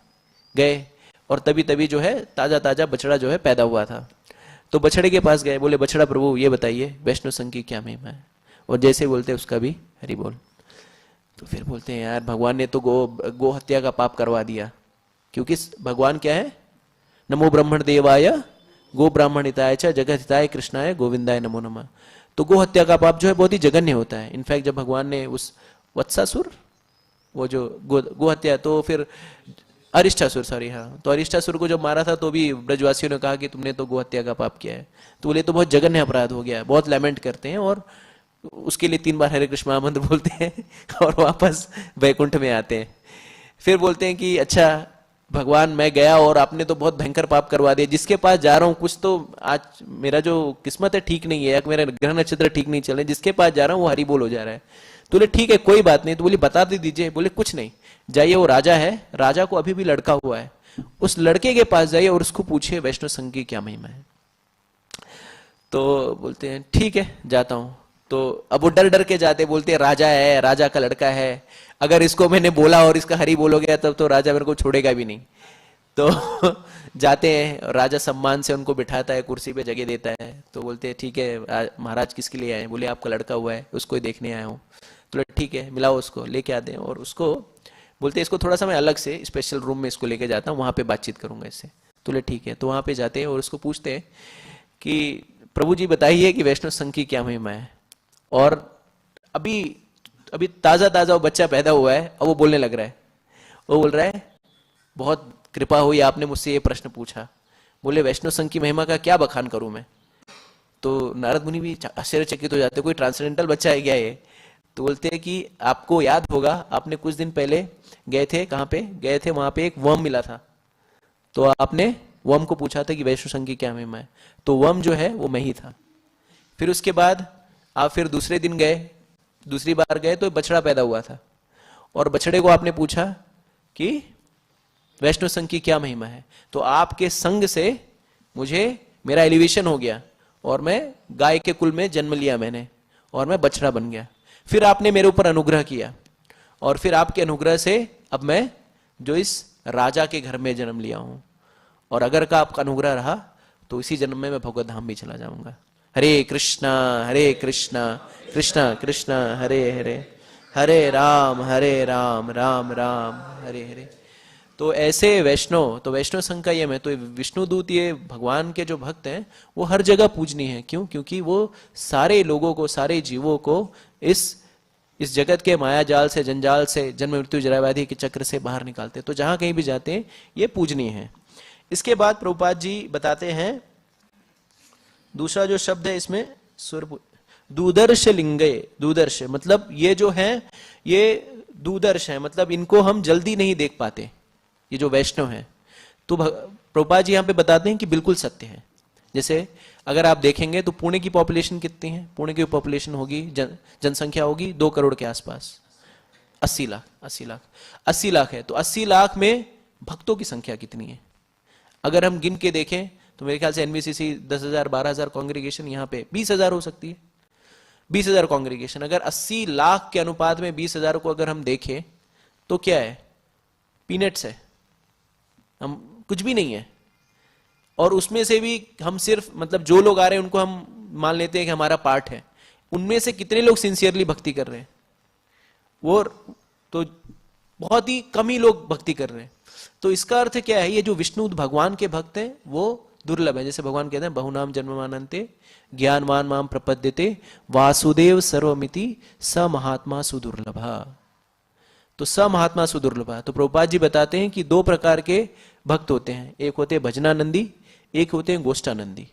गए, और तभी जो है ताजा बछड़ा जो है पैदा हुआ था। तो बछड़े के पास गए, बोले बछड़ा प्रभु ये बताइए वैष्णव संघ की क्या महिमा है। और जैसे बोलते उसका भी हरि बोल। तो फिर बोलते हैं यार भगवान ने तो गो हत्या का पाप करवा दिया, क्योंकि भगवान क्या है, नमो ब्रह्मण देवाय गो ब्राह्मण हिताय च जगत हिताय कृष्णाय गोविंदाय नमो नमः। तो गो हत्या का पाप जो है बहुत ही जघन्य होता है। इनफैक्ट जब भगवान ने उस वत्सासुर, वो जो गो हत्या, तो फिर अरिष्टासुर, सॉरी हाँ, तो अरिष्टासुर को जब मारा था तो भी ब्रजवासियों ने कहा कि तुमने तो गो हत्या का पाप किया है। तो बोले तो बहुत जघन्य अपराध हो गया, बहुत लैमेंट करते हैं, और उसके लिए 3 बार हरे कृष्ण महामंत्र बोलते हैं और वापस वैकुंठ में आते हैं। फिर बोलते हैं कि अच्छा भगवान मैं गया और आपने तो बहुत भयंकर पाप करवा दिया, जिसके पास जा रहा हूँ कुछ तो आज मेरा जो किस्मत है ठीक नहीं है, या मेरा ग्रह नक्षत्र ठीक नहीं चल रहे, जिसके पास जा रहा हूँ वो हरि बोल हो जा रहा है। तो बोले ठीक है कोई बात नहीं। तो बोले बता दीजिए। बोले कुछ नहीं, जाइए वो राजा है, राजा को अभी भी लड़का हुआ है, उस लड़के के पास जाइए और उसको पूछिए वैष्णव संघ की क्या महिमा है। तो बोलते हैं ठीक है जाता हूं। तो अब वो डर डर के जाते, बोलते हैं राजा है, राजा का लड़का है, अगर इसको मैंने बोला और इसका हरि बोल हो गया तब तो राजा मेरे को छोड़ेगा भी नहीं। तो जाते हैं, राजा सम्मान से उनको बिठाता है, कुर्सी पे जगह देता है। तो बोलते हैं ठीक है महाराज किसके लिए आए। बोले आपका लड़का हुआ है, उसको ही देखने आया हूँ। तो ठीक है मिलाओ उसको, लेके आते हैं, और उसको बोलते हैं इसको थोड़ा सा मैं अलग से स्पेशल रूम में इसको लेके जाता हूँ, वहां पे बातचीत करूंगा इससे। तो ठीक है। तो वहां पे जाते हैं और उसको पूछते हैं कि प्रभु जी बताइए कि वैष्णव संघ की क्या महिमा है। और अभी ताजा वो बच्चा पैदा हुआ है और वो बोलने लग रहा है। वो बोल रहा है बहुत कृपा हुई, आपने मुझसे ये प्रश्न पूछा। बोले वैष्णव संघ की महिमा का क्या बखान करूं मैं। तो नारद मुनि भी आश्चर्यचकित हो जाते, कोई ट्रांसेंडेंटल बच्चा है क्या ये। तो बोलते हैं कि आपको याद होगा, आपने कुछ दिन पहले गए थे, कहाँ पे गए थे, वहां पे एक वर्म मिला था, तो आपने वर्म को पूछा था कि वैष्णव संघ की क्या महिमा है, तो वर्म जो है वो मैं ही था। फिर उसके बाद आप फिर दूसरे दिन गए, दूसरी बार गए तो बछड़ा पैदा हुआ था, और बछड़े को आपने पूछा कि वैष्णव संघ की क्या महिमा है, तो आपके संग से मुझे मेरा एलिवेशन हो गया और मैं गाय के कुल में जन्म लिया मैंने, और मैं बछड़ा बन गया। फिर आपने मेरे ऊपर अनुग्रह किया, और फिर आपके अनुग्रह से अब मैं जो इस राजा के घर में जन्म लिया हूं, और अगर का आपका अनुग्रह रहा तो इसी जन्म में मैं भगवत धाम भी चला जाऊंगा। हरे कृष्णा कृष्णा कृष्णा हरे हरे, हरे राम राम राम हरे हरे। तो ऐसे वैष्णव, तो वैष्णव संघ का ये मैं, तो विष्णु दूत, ये भगवान के जो भक्त हैं वो हर जगह पूजनीय है। क्यों? क्योंकि वो सारे लोगों को, सारे जीवों को इस जगत के माया जाल से, जंजाल से, जन्म मृत्यु जरा व्याधि के चक्र से बाहर निकालते। तो जहां कहीं भी जाते हैं ये पूजनीय है। इसके बाद प्रभुपाद जी बताते हैं दूसरा जो शब्द है इसमें, दूदर्श लिंगे। दूदर्श मतलब ये जो है ये दूदर्श है, मतलब इनको हम जल्दी नहीं देख पाते, ये जो वैष्णव है। तो प्रभुपाद जी यहां पे बताते हैं कि बिल्कुल सत्य है। जैसे अगर आप देखेंगे तो पुणे की पॉपुलेशन कितनी है, पुणे की पॉपुलेशन होगी, जनसंख्या होगी 2 करोड़ के आसपास, 80 लाख है। तो 80 लाख में भक्तों की संख्या कितनी है? अगर हम गिन के देखें तो मेरे ख्याल से एनवीसीसी 10,000 12,000 कांग्रेगेशन, यहाँ पे 20,000 हो सकती है। 20,000 कांग्रेगेशन, अगर 80 लाख के अनुपात में 20,000 को अगर हम देखें तो क्या है? पीनट्स है, हम कुछ भी नहीं है। और उसमें से भी हम सिर्फ, मतलब जो लोग आ रहे हैं उनको हम मान लेते हैं कि हमारा पार्ट है, उनमें से कितने लोग सिंसियरली भक्ति कर रहे हैं? वो तो बहुत ही कम ही लोग भक्ति कर रहे हैं। तो इसका अर्थ क्या है? ये जो विष्णु भगवान के भक्त हैं वो दुर्लभ है। जैसे भगवान कहते हैं बहुनाम जन्ममानन्ते ज्ञानवान माम प्रपद्यते वासुदेव सर्वमिति स महात्मा सुदुर्लभा। तो स महात्मा सुदुर्लभा। तो प्रभुपाद जी बताते हैं कि 2 प्रकार के भक्त होते हैं, एक होते हैं भजनानंदी, एक होते हैं गोष्ठानंदी।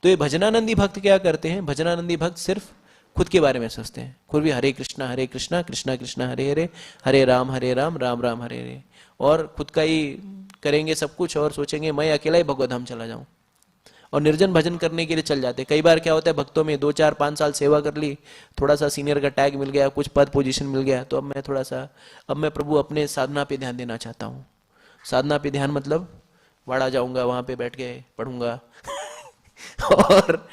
तो ये भजनानंदी भक्त क्या करते हैं? भजनानंदी भक्त सिर्फ खुद के बारे में सोचते हैं, खुद भी हरे कृष्णा कृष्णा कृष्णा हरे हरे, हरे राम राम राम हरे हरे, और खुद का ही करेंगे सब कुछ, और सोचेंगे मैं अकेला ही भगवत धाम चला जाऊं, और निर्जन भजन करने के लिए चल जाते। कई बार क्या होता है, भक्तों में 2 4 5 साल सेवा कर ली, थोड़ा सा सीनियर का टैग मिल गया, कुछ पद पोजीशन मिल गया, तो अब मैं प्रभु अपने साधना पे ध्यान देना चाहता हूँ। साधना पे ध्यान मतलब वाड़ा जाऊंगा, वहां पे बैठ के पढ़ूंगा और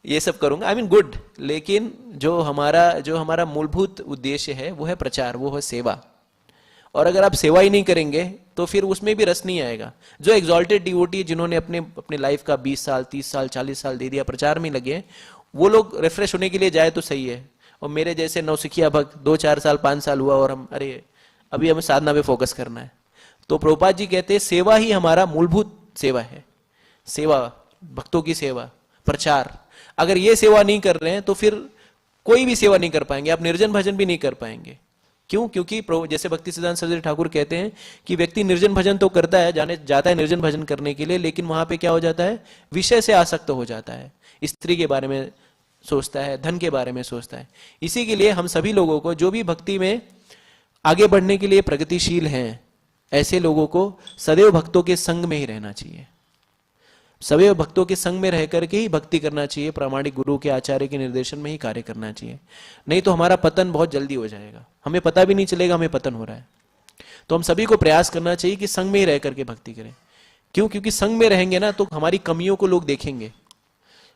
ये सब करूंगा, आई मीन गुड। लेकिन जो हमारा मूलभूत उद्देश्य है वो है प्रचार, वो है सेवा। और अगर आप सेवा ही नहीं करेंगे तो फिर उसमें भी रस नहीं आएगा। जो एग्जॉल्टेड डिवोटी जिन्होंने अपने लाइफ का 20 साल 30 साल 40 साल दे दिया प्रचार में लगे, वो लोग रिफ्रेश होने के लिए जाए तो सही है। और मेरे जैसे नौसिखिया भक्त 2 4 साल 5 साल हुआ और हम अभी हमें साधना पे फोकस करना है। तो प्रभुपाद जी कहते हैं सेवा ही हमारा मूलभूत सेवा है। सेवा, भक्तों की सेवा, प्रचार। अगर ये सेवा नहीं कर रहे हैं तो फिर कोई भी सेवा नहीं कर पाएंगे, आप निर्जन भजन भी नहीं कर पाएंगे। क्यों? क्योंकि जैसे भक्ति सिद्धांत सरस्वती ठाकुर कहते हैं कि व्यक्ति निर्जन भजन तो करता है, जाता है निर्जन भजन करने के लिए, लेकिन वहां पे क्या हो जाता है? विषय से आसक्त हो जाता है, स्त्री के बारे में सोचता है, धन के बारे में सोचता है। इसी के लिए हम सभी लोगों को, जो भी भक्ति में आगे बढ़ने के लिए प्रगतिशील हैं, ऐसे लोगों को सदैव भक्तों के संग में ही रहना चाहिए। सदैव भक्तों के संग में रह करके ही भक्ति करना चाहिए, प्रामाणिक गुरु के आचार्य के निर्देशन में ही कार्य करना चाहिए। नहीं तो हमारा पतन बहुत जल्दी हो जाएगा, हमें पता भी नहीं चलेगा हमें पतन हो रहा है। तो हम सभी को प्रयास करना चाहिए कि संग में ही रह करके भक्ति करें। क्यों? क्योंकि संग में रहेंगे ना तो हमारी कमियों को लोग देखेंगे।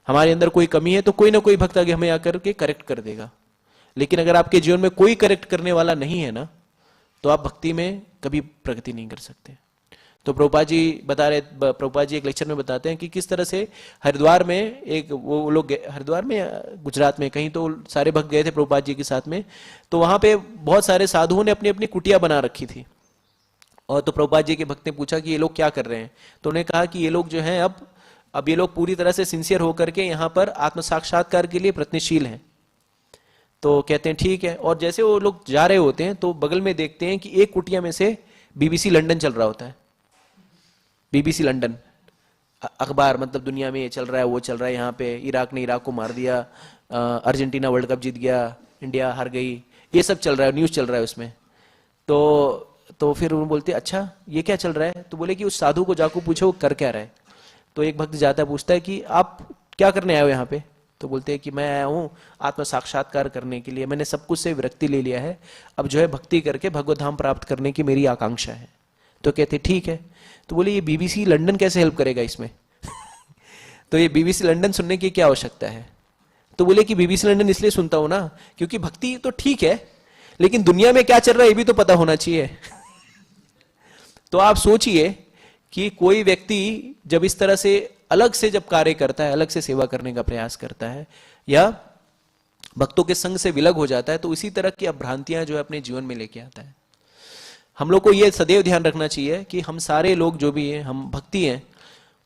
हमारे अंदर कोई कमी है तो कोई ना कोई भक्त आगे हमें आकर के करेक्ट कर देगा। लेकिन अगर आपके जीवन में कोई करेक्ट करने वाला नहीं है ना, तो आप भक्ति में कभी प्रगति नहीं कर सकते। तो प्रभुपाद जी एक लेक्चर में बताते हैं कि किस तरह से हरिद्वार में वो लोग, हरिद्वार में गुजरात में कहीं, तो सारे भक्त गए थे प्रभुपाद जी के साथ में। तो वहां पे बहुत सारे साधुओं ने अपनी अपनी कुटिया बना रखी थी। और तो प्रभुपाद जी के भक्त ने पूछा कि ये लोग क्या कर रहे हैं? तो उन्होंने कहा कि ये लोग जो है अब ये लोग पूरी तरह से सिंसियर होकर के यहाँ पर आत्म साक्षात्कार के लिए प्रयत्नशील हैं। तो कहते हैं ठीक है। और जैसे वो लोग जा रहे होते हैं तो बगल में देखते हैं कि एक कुटिया में से बीबीसी लंदन चल रहा होता है, बीबीसी लंदन अखबार, मतलब दुनिया में ये चल रहा है वो चल रहा है, यहाँ पे इराक ने इराक को मार दिया, अर्जेंटीना वर्ल्ड कप जीत गया, इंडिया हार गई, ये सब चल रहा है, न्यूज़ चल रहा है उसमें। तो फिर वो बोलते अच्छा ये क्या चल रहा है, तो बोले कि उस साधु को जाको पूछो वो कर क्या रहा है। तो एक भक्त जाता है, पूछता है कि आप क्या करने आए हो यहाँ पे, तो बोलते हैं कि मैं आया हूँ आत्म साक्षात्कार करने के लिए, मैंने सब कुछ से विरक्ति ले लिया है, अब जो है भक्ति करके भगवत धाम प्राप्त करने की मेरी आकांक्षा है। तो कहते ठीक है। तो बोले ये बीबीसी लंदन कैसे हेल्प करेगा इसमें तो ये बीबीसी लंदन सुनने की क्या आवश्यकता है। तो बोले कि बीबीसी लंदन इसलिए सुनता हूं ना क्योंकि भक्ति तो ठीक है लेकिन दुनिया में क्या चल रहा है ये भी तो पता होना चाहिए तो आप सोचिए कि कोई व्यक्ति जब इस तरह से अलग से जब कार्य करता है, अलग से सेवा करने का प्रयास करता है या भक्तों के संग से विलग हो जाता है, तो इसी तरह की अभ्रांतियां जो है अपने जीवन में लेके आता है। हम लोग को यह सदैव ध्यान रखना चाहिए कि हम सारे लोग जो भी हैं, हम भक्ति हैं,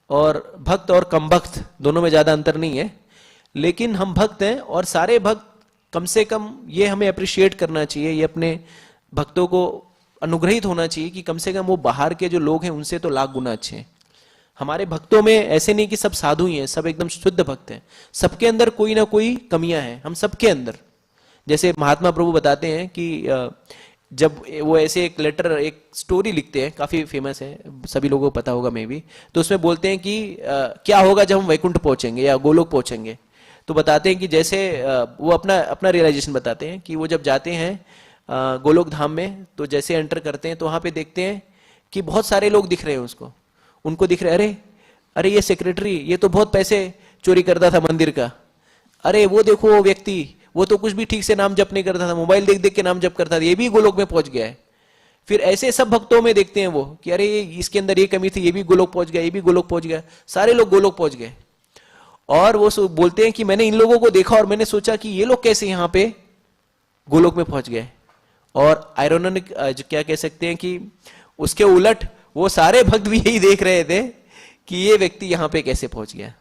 और भक्त और कम भक्त दोनों में ज्यादा अंतर नहीं है, लेकिन हम भक्त हैं और सारे भक्त कम से कम ये हमें अप्रिशिएट करना चाहिए, ये अपने भक्तों को अनुग्रहित होना चाहिए कि कम से कम वो बाहर के जो लोग हैं उनसे तो लाख गुना अच्छे हैं। हमारे भक्तों में ऐसे नहीं कि सब साधु ही हैं, सब एकदम शुद्ध भक्त हैं, सबके अंदर कोई ना कोई कमियां हैं, हम सबके अंदर। जैसे महात्मा प्रभु बताते हैं कि जब वो ऐसे एक लेटर, एक स्टोरी लिखते हैं, काफी फेमस है, सभी लोगों को पता होगा मे भी, तो उसमें बोलते हैं कि क्या होगा जब हम वैकुंठ पहुंचेंगे या गोलोक पहुंचेंगे। तो बताते हैं कि जैसे वो अपना अपना रियलाइजेशन बताते हैं कि वो जब जाते हैं गोलोक धाम में, तो जैसे एंटर करते हैं तो वहां पे देखते हैं कि बहुत सारे लोग दिख रहे हैं उसको, उनको दिख रहे अरे अरे ये सेक्रेटरी, ये तो बहुत पैसे चोरी करता था मंदिर का, अरे वो देखो वो व्यक्ति, वो तो कुछ भी ठीक से नाम जप नहीं करता था, मोबाइल देख देख के नाम जप करता था, ये भी गोलोक में पहुंच गया है। फिर ऐसे सब भक्तों में देखते हैं वो कि अरे इसके अंदर ये कमी थी, ये भी गोलोक पहुंच गया, ये भी गोलोक पहुंच गया, सारे लोग गोलोक पहुंच गए। और वो बोलते हैं कि मैंने इन लोगों को देखा और मैंने सोचा कि ये लोग कैसे यहां पे गोलोक में पहुंच गए। और आयरोनिक क्या कह सकते हैं कि उसके उलट वो सारे भक्त भी यही देख रहे थे कि ये व्यक्ति यहां पे कैसे पहुंच गया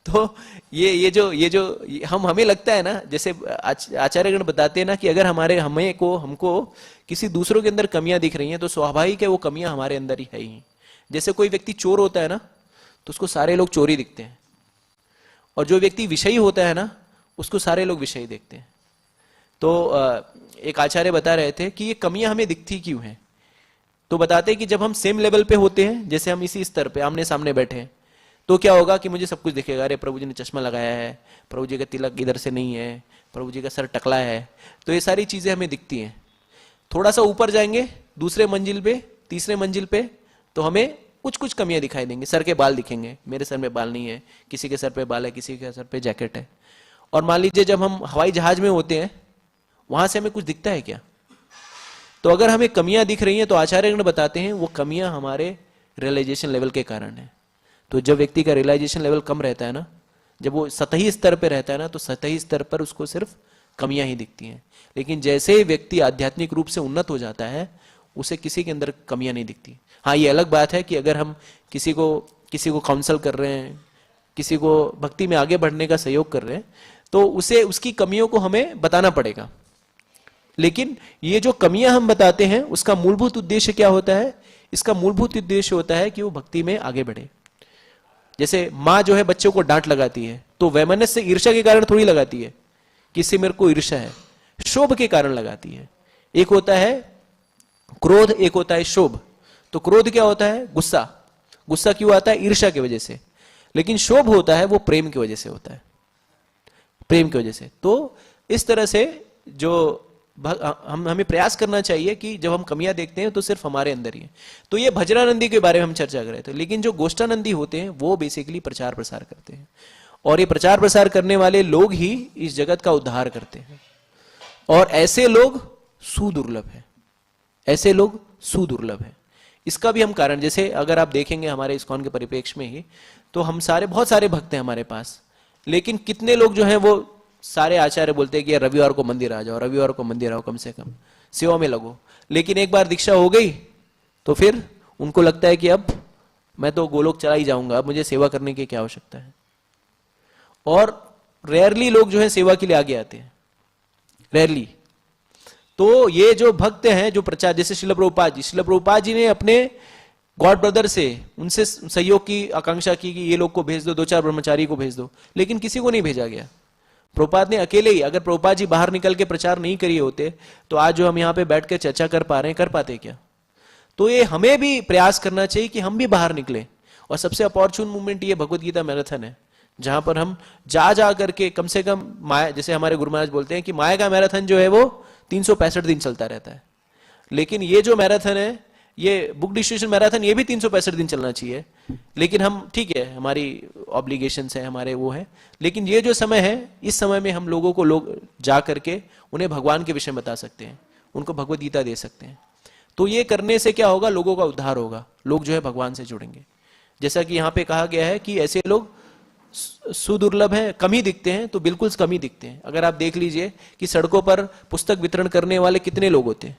तो ये जो हमें लगता है ना, जैसे आचार्यगण बताते हैं ना कि अगर हमको किसी दूसरों के अंदर कमियां दिख रही हैं तो स्वाभाविक है वो कमियां हमारे अंदर ही है ही। जैसे कोई व्यक्ति चोर होता है ना तो उसको सारे लोग चोरी दिखते हैं, और जो व्यक्ति विषयी होता है ना उसको सारे लोग विषयी देखते हैं। तो एक आचार्य बता रहे थे कि ये कमियां हमें दिखती क्यों हैं। तो बताते हैं कि जब हम सेम लेवल पे होते हैं, जैसे हम इसी स्तर पे आमने सामने बैठे हैं, तो क्या होगा कि मुझे सब कुछ दिखेगा, अरे प्रभु जी ने चश्मा लगाया है, प्रभु जी का तिलक इधर से नहीं है, प्रभु जी का सर टकला है, तो ये सारी चीजें हमें दिखती हैं। थोड़ा सा ऊपर जाएंगे दूसरे मंजिल पे, तीसरे मंजिल पे, तो हमें कुछ कुछ कमियां दिखाई देंगी। सर के बाल दिखेंगे, मेरे सर में बाल नहीं है, किसी के सर पे बाल है, किसी के सर पे जैकेट है। और मान लीजिए जब हम हवाई जहाज में होते हैं, वहां से हमें कुछ दिखता है क्या? तो अगर हमें कमियां दिख रही हैं तो आचार्यगण बताते हैं वो कमियां हमारे रियलाइजेशन लेवल के कारण है। तो जब व्यक्ति का रियलाइजेशन लेवल कम रहता है ना, जब वो सतही स्तर पर रहता है ना, तो सतही स्तर पर उसको सिर्फ कमियां ही दिखती हैं। लेकिन जैसे ही व्यक्ति आध्यात्मिक रूप से उन्नत हो जाता है, उसे किसी के अंदर कमियां नहीं दिखती। हाँ, ये अलग बात है कि अगर हम किसी को काउंसल कर रहे हैं, किसी को भक्ति में आगे बढ़ने का सहयोग कर रहे हैं, तो उसे उसकी कमियों को हमें बताना पड़ेगा। लेकिन ये जो कमियां हम बताते हैं उसका मूलभूत उद्देश्य क्या होता है? इसका मूलभूत उद्देश्य होता है कि वो भक्ति में आगे बढ़े। जैसे माँ जो है बच्चों को डांट लगाती है तो वैमनस्य से, ईर्ष्या के कारण थोड़ी लगाती है कि इससे मेरे को ईर्ष्या है, शोभ के कारण लगाती है। एक होता है क्रोध, एक होता है शोभ। तो क्रोध क्या होता है? गुस्सा। गुस्सा क्यों आता है? ईर्ष्या की वजह से। लेकिन शोभ होता है वो प्रेम की वजह से होता है, प्रेम की वजह से। तो इस तरह से जो हमें प्रयास करना चाहिए कि जब हम कमियां देखते हैं तो सिर्फ हमारे अंदर ही है। तो ये भजनानंदी के बारे में हम चर्चा कर रहे थे। लेकिन जो गोष्ठानंदी होते हैं वो बेसिकली प्रचार प्रसार करते हैं, और ये प्रचार प्रसार करने वाले लोग ही इस जगत का उद्धार करते हैं। और ऐसे लोग सुदुर्लभ है, ऐसे लोग सुदुर्लभ है। इसका भी हम कारण, जैसे अगर आप देखेंगे हमारे इस्कॉन के परिप्रेक्ष्य में ही, तो हम सारे, बहुत सारे भक्त हैं हमारे पास, लेकिन कितने लोग जो हैं वो सारे आचार्य बोलते हैं कि रविवार को मंदिर आ जाओ, रविवार को मंदिर आओ, कम से कम सेवा में लगो। लेकिन एक बार दीक्षा हो गई तो फिर उनको लगता है कि अब मैं तो गोलोक चला ही जाऊंगा, अब मुझे सेवा करने की क्या आवश्यकता है। और रेयरली लोग जो है सेवा के लिए आगे आते हैं। रेयरली। तो ये जो भक्त हैं जो प्रचार, जैसे श्रील प्रभुपाद जी ने अपने गॉड ब्रदर से उनसे सहयोग की आकांक्षा की कि ये लोग को भेज दो, 2-4 ब्रह्मचारी को भेज दो, लेकिन किसी को नहीं भेजा गया। प्रभुपाद ने अकेले ही, अगर प्रभुपाद जी बाहर निकल के प्रचार नहीं करिए होते तो आज जो हम यहाँ पे बैठ के चर्चा कर पा रहे हैं, कर पाते क्या? तो ये हमें भी प्रयास करना चाहिए कि हम भी बाहर निकलें। और सबसे अपॉर्चुन मूवमेंट ये भगवत गीता मैराथन है, जहां पर हम जा करके कम से कम माया, जैसे हमारे गुरु महाराज बोलते हैं कि माया का मैराथन जो है वो 365 दिन चलता रहता है, लेकिन ये जो मैराथन है, ये बुक डिस्ट्रीब्यूशन मैराथन, ये भी 365 दिन चलना चाहिए। लेकिन हम, ठीक है, हमारी ऑब्लिगेशंस है, हमारे वो है, लेकिन ये जो समय है, इस समय में हम लोगों को लोग जा करके उन्हें भगवान के विषय में बता सकते हैं, उनको भगवत गीता दे सकते हैं। तो ये करने से क्या होगा? लोगों का उद्धार होगा, लोग जो है भगवान से जुड़ेंगे। जैसा कि यहाँ पे कहा गया है कि ऐसे लोग सुदुर्लभ हैं, कम ही दिखते हैं, तो बिल्कुल कम ही दिखते हैं। अगर आप देख लीजिए कि सड़कों पर पुस्तक वितरण करने वाले कितने लोग होते हैं,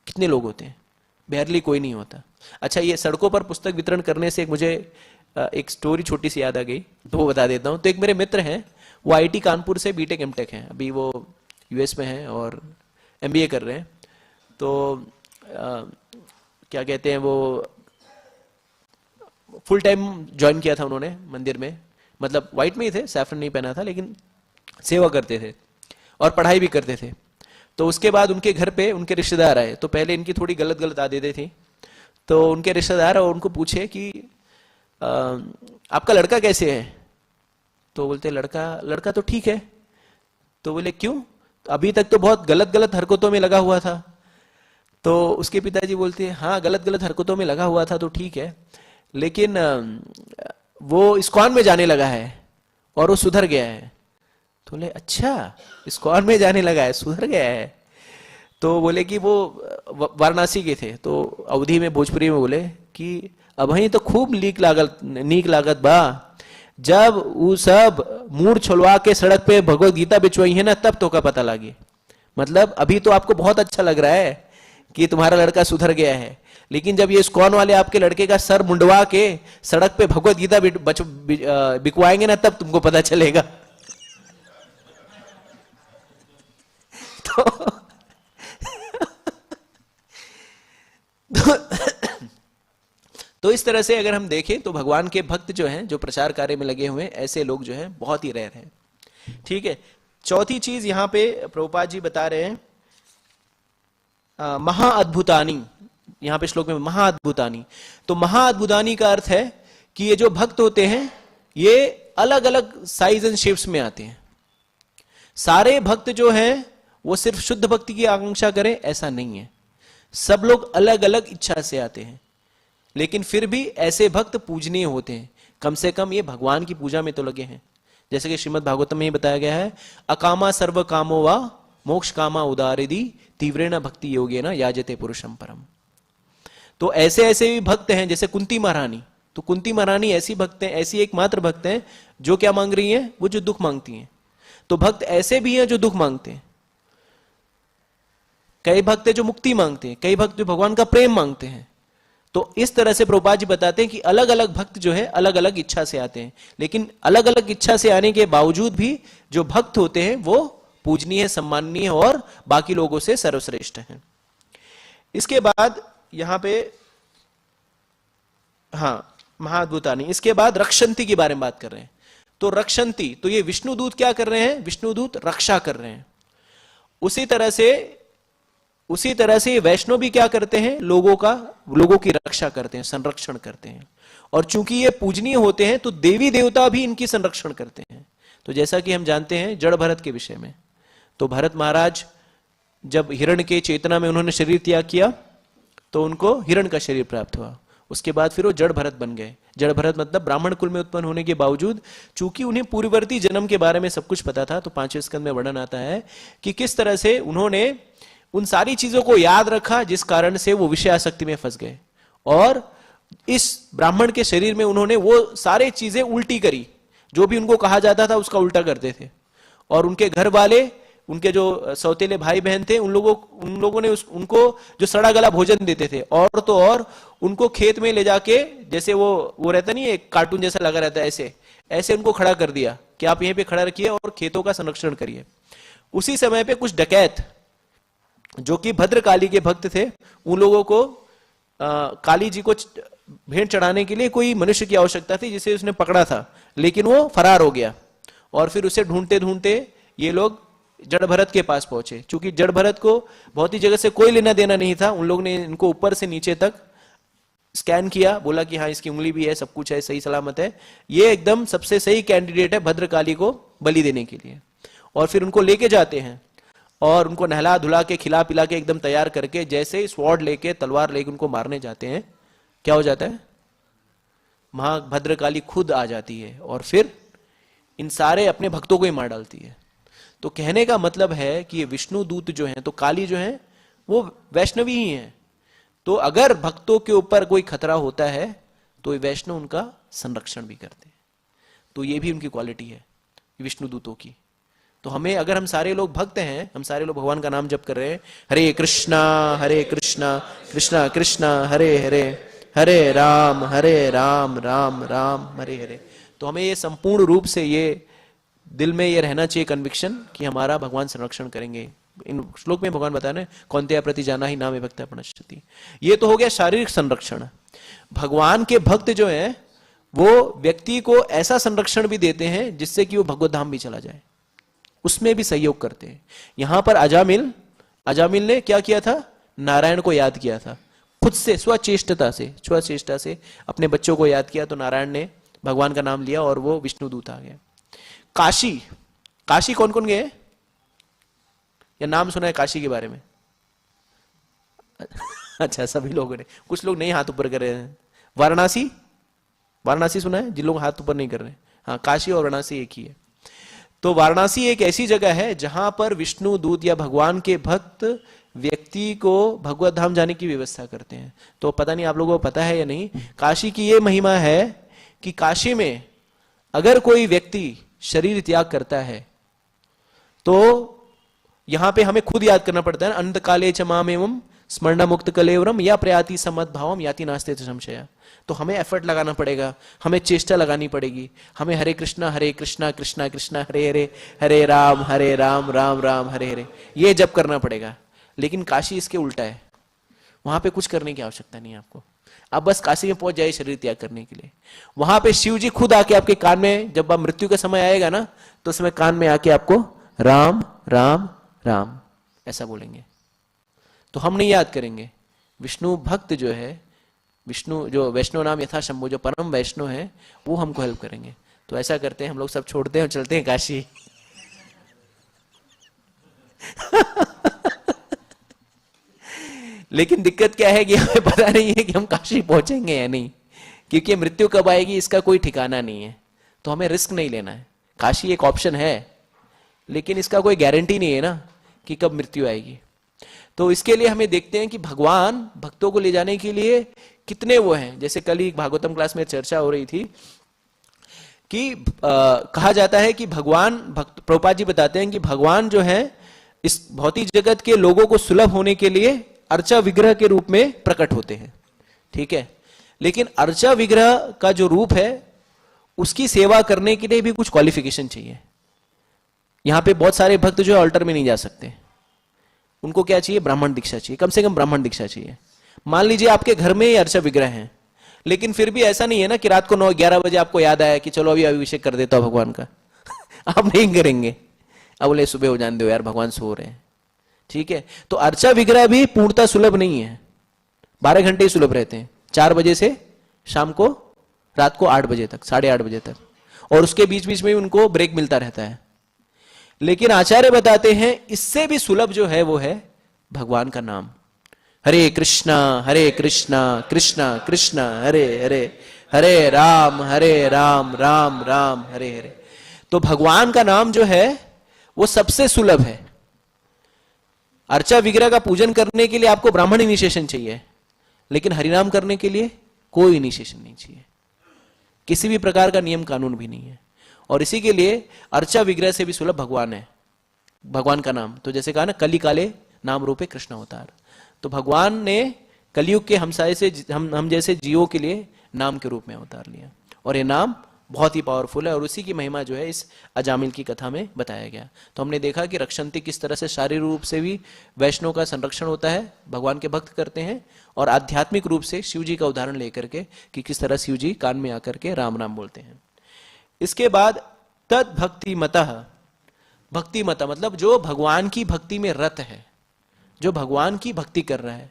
कितने लोग होते हैं? बेहरली कोई नहीं होता। अच्छा, ये सड़कों पर पुस्तक वितरण करने से मुझे एक स्टोरी छोटी सी याद आ गई, तो वो बता देता हूँ। तो एक मेरे मित्र हैं, वो आईटी कानपुर से बीटेक एमटेक हैं, अभी वो यूएस में हैं और एमबीए कर रहे हैं। तो क्या कहते हैं, वो फुल टाइम ज्वाइन किया था उन्होंने मंदिर में, मतलब व्हाइट में ही थे, सैफरन नहीं पहना था, लेकिन सेवा करते थे और पढ़ाई भी करते थे। तो उसके बाद उनके घर पे उनके रिश्तेदार आए, तो पहले इनकी थोड़ी गलत गलत आदतें थी। तो उनके रिश्तेदार और उनको पूछे कि आपका लड़का कैसे है? तो बोलते लड़का तो ठीक है। तो बोले क्यों? अभी तक तो बहुत गलत गलत हरकतों में लगा हुआ था। तो उसके पिताजी बोलते हैं हाँ, गलत गलत हरकतों में लगा हुआ था तो ठीक है, लेकिन वो इस्कॉन में जाने लगा है और वो सुधर गया है। तो बोले अच्छा, इस्कॉन में जाने लगा है, सुधर गया है? तो बोले कि वो वाराणसी के थे, तो अवधि में भोजपुरी में बोले कि अब वही तो खूब नीक लागत बा, जब वो सब मूड छोलवा के सड़क पे भगवत गीता बिचवाई है ना, तब तो का पता लगे। मतलब अभी तो आपको बहुत अच्छा लग रहा है कि तुम्हारा लड़का सुधर गया है, लेकिन जब ये इस्कॉन वाले आपके लड़के का सर मुंडवा के सड़क पे भगवत गीता बिकवाएंगे ना, तब तुमको पता चलेगा। तो इस तरह से अगर हम देखें तो भगवान के भक्त जो हैं, जो प्रचार कार्य में लगे हुए हैं, ऐसे लोग जो हैं बहुत ही रेयर हैं। ठीक है, चौथी चीज यहां पे प्रभुपाद जी बता रहे हैं, महाअद्भुतानी। यहां पे श्लोक में महाअद्भुतानी, तो महाअद्भुतानी का अर्थ है कि ये जो भक्त होते हैं ये अलग अलग साइज एंड शेप्स में आते हैं। सारे भक्त जो हैं वो सिर्फ शुद्ध भक्ति की आकांक्षा करें ऐसा नहीं है, सब लोग अलग अलग इच्छा से आते हैं, लेकिन फिर भी ऐसे भक्त पूजनीय होते हैं। कम से कम ये भगवान की पूजा में तो लगे हैं। जैसे कि श्रीमद् भागवतम में ही बताया गया है, अकामा सर्व कामो वा मोक्ष कामा उदारिदी तीव्रेण भक्ति योगेन याजते पुरुषम परम। तो ऐसे ऐसे भी भक्त हैं, जैसे कुंती महारानी। तो कुंती महारानी ऐसी भक्त हैं, ऐसी एकमात्र भक्त हैं जो क्या मांग रही हैं? वो जो दुख मांगती हैं। तो भक्त ऐसे भी हैं जो दुख मांगते हैं, कई भक्त हैं जो मुक्ति मांगते हैं, कई भक्त जो भगवान का प्रेम मांगते हैं। तो इस तरह से प्रभुपाद जी बताते हैं कि अलग अलग भक्त जो है अलग अलग इच्छा से आते हैं, लेकिन अलग अलग इच्छा से आने के बावजूद भी जो भक्त होते हैं वो पूजनीय, सम्माननीय और बाकी लोगों से सर्वश्रेष्ठ हैं। इसके बाद यहां पे हाँ, महाअद्भुतानी। इसके बाद रक्षंती के बारे में बात कर रहे हैं। तो रक्षंती, तो ये विष्णुदूत क्या कर रहे हैं? विष्णुदूत रक्षा कर रहे हैं। उसी तरह से वैष्णव भी क्या करते हैं? लोगों की रक्षा करते हैं, संरक्षण करते हैं। और चूंकि ये पूजनीय होते हैं तो देवी देवता भी इनकी संरक्षण करते हैं। तो जैसा कि हम जानते हैं जड़ भरत के विषय में, तो भरत महाराज जब हिरण के चेतना में उन्होंने शरीर त्याग किया तो उनको हिरण का शरीर प्राप्त हुआ। उसके बाद फिर वो जड़ भरत बन गए। जड़ भरत मतलब ब्राह्मण कुल में उत्पन्न होने के बावजूद, चूंकि उन्हें पूर्ववर्ती जन्म के बारे में सब कुछ पता था, तो 5वें स्कंद में वर्णन आता है कि किस तरह से उन्होंने उन सारी चीजों को याद रखा जिस कारण से वो विषय आसक्ति में फंस गए, और इस ब्राह्मण के शरीर में उन्होंने वो सारी चीजें उल्टी करी, जो भी उनको कहा जाता था उसका उल्टा करते थे। और उनके घर वाले, उनके जो सौतेले भाई बहन थे, उन लोगों ने उनको जो सड़ा गला भोजन देते थे, और तो और उनको खेत में ले जाके, जैसे वो रहता नहीं, एक कार्टून जैसा लगा रहता है, ऐसे उनको खड़ा कर दिया कि आप यहीं पे खड़ा रखिए और खेतों का संरक्षण करिए। उसी समय पे कुछ डकैत जो कि भद्रकाली के भक्त थे, उन लोगों को काली जी को भेंट चढ़ाने के लिए कोई मनुष्य की आवश्यकता थी जिसे उसने पकड़ा था, लेकिन वो फरार हो गया। और फिर उसे ढूंढते ढूंढते ये लोग जड़ भरत के पास पहुंचे। चूंकि जड़ भरत को भौतिक जगत से कोई लेना देना नहीं था, उन लोग ने इनको ऊपर से नीचे तक स्कैन किया, बोला कि हाँ इसकी उंगली भी है, सब कुछ है, सही सलामत है, ये एकदम सबसे सही कैंडिडेट है भद्रकाली को बलि देने के लिए। और फिर उनको लेके जाते हैं और उनको नहला धुला के खिला पिला के एकदम तैयार करके, जैसे ही स्वॉर्ड लेके तलवार लेके उनको मारने जाते हैं, क्या हो जाता है, मां भद्रकाली खुद आ जाती है और फिर इन सारे अपने भक्तों को ही मार डालती है। तो कहने का मतलब है कि ये विष्णु दूत जो हैं, तो काली जो हैं वो वैष्णवी ही हैं। तो अगर भक्तों के ऊपर कोई खतरा होता है तो ये वैष्णव उनका संरक्षण भी करते हैं। तो ये भी उनकी क्वालिटी है विष्णु दूतों की। तो हमें, अगर हम सारे लोग भक्त हैं, हम सारे लोग भगवान का नाम जप कर रहे हैं, हरे कृष्णा कृष्णा कृष्णा हरे हरे, हरे राम राम राम हरे हरे, तो हमें ये संपूर्ण रूप से ये दिल में ये रहना चाहिए कन्विक्शन कि हमारा भगवान संरक्षण करेंगे। इन श्लोक में भगवान बताया ना, कौन्तेय प्रति जाना ही नाम भक्त प्रणश्यति। ये तो हो गया शारीरिक संरक्षण। भगवान के भक्त जो हैं वो व्यक्ति को ऐसा संरक्षण भी देते हैं जिससे कि वो भगवत धाम भी चला जाए, उसमें भी सहयोग करते हैं। यहां पर अजामिल ने क्या किया था, नारायण को याद किया था, खुद से स्वचेष्टता से अपने बच्चों को याद किया, तो नारायण ने भगवान का नाम लिया और वो विष्णु दूत आ गया। काशी कौन कौन गए, या नाम सुना है काशी के बारे में? अच्छा, सभी लोगों ने, कुछ लोग नहीं हाथ ऊपर कर रहे हैं। वाराणसी सुना है, जिन लोग हाथ ऊपर नहीं कर रहे? हाँ, काशी और वाराणसी एक ही है। तो वाराणसी एक ऐसी जगह है जहां पर विष्णु दूत या भगवान के भक्त व्यक्ति को भगवत धाम जाने की व्यवस्था करते हैं। तो पता नहीं आप लोगों को पता है या नहीं, काशी की ये महिमा है कि काशी में अगर कोई व्यक्ति शरीर त्याग करता है तो यहां पे हमें खुद याद करना पड़ता है, अंत काले च माम एवं स्मरण मुक्त कलेवरम या प्रयाति समद भावम याति नास्ते संशया। तो हमें एफर्ट लगाना पड़ेगा, हमें चेष्टा लगानी पड़ेगी, हमें हरे कृष्णा कृष्णा कृष्णा हरे हरे, हरे राम राम राम हरे हरे, ये जप करना पड़ेगा। लेकिन काशी इसके उल्टा है, वहां पे कुछ करने की आवश्यकता नहीं है आपको, आप बस काशी में पहुंच जाइए शरीर त्याग करने के लिए। वहां पे शिव जी खुद आके आपके कान में, जब आप मृत्यु का समय आएगा ना, तो उसमें कान में आके आपको राम राम राम ऐसा बोलेंगे। तो हम नहीं याद करेंगे, विष्णु भक्त जो है, विष्णु जो वैष्णव नाम यथा शंभु, जो परम वैष्णव है, वो हमको हेल्प करेंगे। तो ऐसा करते हैं हम लोग, सब छोड़ते हैं और चलते हैं काशी। लेकिन दिक्कत क्या है कि हमें पता नहीं है कि हम काशी पहुंचेंगे या नहीं, क्योंकि मृत्यु कब आएगी इसका कोई ठिकाना नहीं है। तो हमें रिस्क नहीं लेना है। काशी एक ऑप्शन है, लेकिन इसका कोई गारंटी नहीं है ना कि कब मृत्यु आएगी। तो इसके लिए हमें देखते हैं कि भगवान भक्तों को ले जाने के लिए कितने वो हैं। जैसे कल ही भागवतम क्लास में चर्चा हो रही थी कि कहा जाता है कि भगवान, प्रभुपाद जी बताते हैं कि भगवान जो है इस भौतिक जगत के लोगों को सुलभ होने के लिए अर्चा विग्रह के रूप में प्रकट होते हैं, ठीक है। लेकिन अर्चा विग्रह का जो रूप है उसकी सेवा करने के लिए भी कुछ क्वालिफिकेशन चाहिए। यहां पे बहुत सारे भक्त जो है अल्टर में नहीं जा सकते, उनको क्या चाहिए, ब्राह्मण दीक्षा चाहिए, कम से कम ब्राह्मण दीक्षा चाहिए। मान लीजिए आपके घर में ही अर्चा विग्रह है, लेकिन फिर भी ऐसा नहीं है ना कि रात को 9-11 बजे आपको याद आया कि चलो अभी अभिषेक कर देता हूं भगवान का। आप नहीं करेंगे, अब बोले सुबह हो जाने दो यार, भगवान सो रहे हैं, ठीक है। तो अर्चा विग्रह भी पूर्णतः सुलभ नहीं है, 12 घंटे ही सुलभ रहते हैं, 4 बजे से शाम को रात को 8 बजे तक, 8:30 बजे तक, और उसके बीच बीच में उनको ब्रेक मिलता रहता है। लेकिन आचार्य बताते हैं इससे भी सुलभ जो है वो है भगवान का नाम। हरे कृष्णा कृष्णा कृष्णा हरे हरे, हरे राम राम राम हरे हरे। तो भगवान का नाम जो है वो सबसे सुलभ है। अर्चा विग्रह का पूजन करने के लिए आपको ब्राह्मण इनिशिएशन चाहिए, लेकिन हरिनाम करने के लिए कोई इनिशिएशन नहीं चाहिए, किसी भी प्रकार का नियम कानून भी नहीं है। और इसी के लिए अर्चा विग्रह से भी सुलभ भगवान है, भगवान का नाम। तो जैसे कहा ना, कली काले नाम रूपे कृष्ण अवतार, तो भगवान ने कलयुग के हमसाये से हम जैसे जीवों के लिए नाम के रूप में अवतार लिया, और ये नाम बहुत ही पावरफुल है और उसी की महिमा जो है इस अजामिल की कथा में बताया गया। तो हमने देखा कि रक्षंती किस तरह से शारीरिक रूप से भी वैष्णव का संरक्षण होता है, भगवान के भक्त करते हैं, और आध्यात्मिक रूप से शिव जी का उदाहरण लेकर के कि किस तरह शिव जी कान में आकर के राम नाम बोलते हैं। इसके बाद तद भक्ति मतः, भक्ति मता मतलब जो भगवान की भक्ति में रत है, जो भगवान की भक्ति कर रहा है।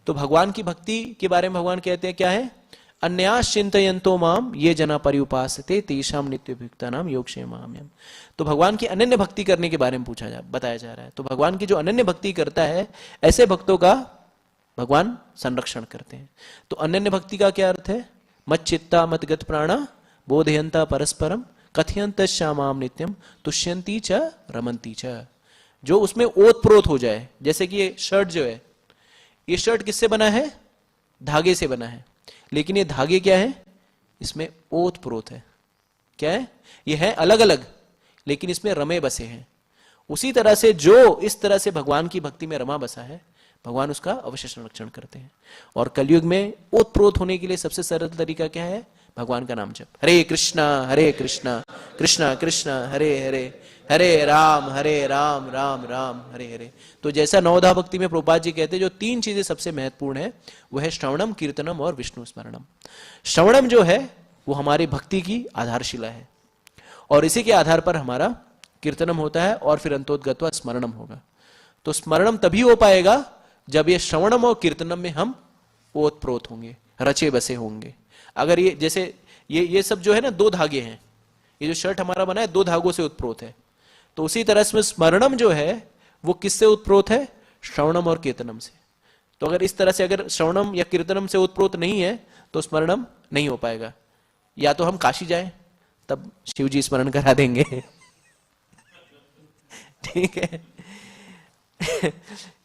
तो भगवान की भक्ति के बारे में भगवान कहते हैं क्या है, अन्यास चिंतयन्तो माम ये जना पर्युपासते तेषाम नित्यभियुक्तानाम योगक्षेमाम्यहम्। तो भगवान की अनन्य भक्ति करने के बारे में बताया जा रहा है। तो भगवान की जो अनन्य भक्ति करता है ऐसे भक्तों का भगवान संरक्षण करते हैं। तो अनन्य भक्ति का क्या अर्थ है, मत चित्ता मत गत प्राणा बोधयंता परस्परम कथयंत श्यामाम नित्यम तुष्यंती च रमंती च। जो उसमें ओत प्रोत हो जाए, जैसे कि ये शर्ट जो है, ये शर्ट किससे बना है, धागे से बना है, लेकिन ये धागे क्या है, इसमें ओत प्रोत है। क्या है, ये है अलग अलग लेकिन इसमें रमे बसे हैं। उसी तरह से जो इस तरह से भगवान की भक्ति में रमा बसा है, भगवान उसका अवश्य संरक्षण करते हैं। और कलयुग में ओत प्रोत होने के लिए सबसे सरल तरीका क्या है, भगवान का नाम जप। हरे कृष्णा कृष्णा कृष्णा हरे हरे, हरे राम राम राम हरे हरे। तो जैसा नवधा भक्ति में प्रभुपाद जी कहते हैं जो तीन चीजें सबसे महत्वपूर्ण है वो है श्रवणम, कीर्तनम और विष्णु स्मरणम। श्रवणम जो है वो हमारी भक्ति की आधारशिला है और इसी के आधार पर हमारा कीर्तनम होता है और फिर अंतोदगत्वा स्मरणम होगा। तो स्मरणम तभी हो पाएगा जब ये श्रवणम और कीर्तनम में हम ओत प्रोत होंगे, रचे बसे होंगे। अगर ये जैसे ये सब जो है ना, दो धागे हैं, ये जो शर्ट हमारा बना है दो धागों से उत्प्रोत है, तो उसी तरह से स्मरणम जो है वो किससे उत्प्रोत है, श्रवणम और कीर्तनम से। तो अगर इस तरह से अगर श्रवणम या कीर्तनम से उत्प्रोत नहीं है तो स्मरणम नहीं हो पाएगा। या तो हम काशी जाएं तब शिव जी स्मरण करा देंगे ठीक है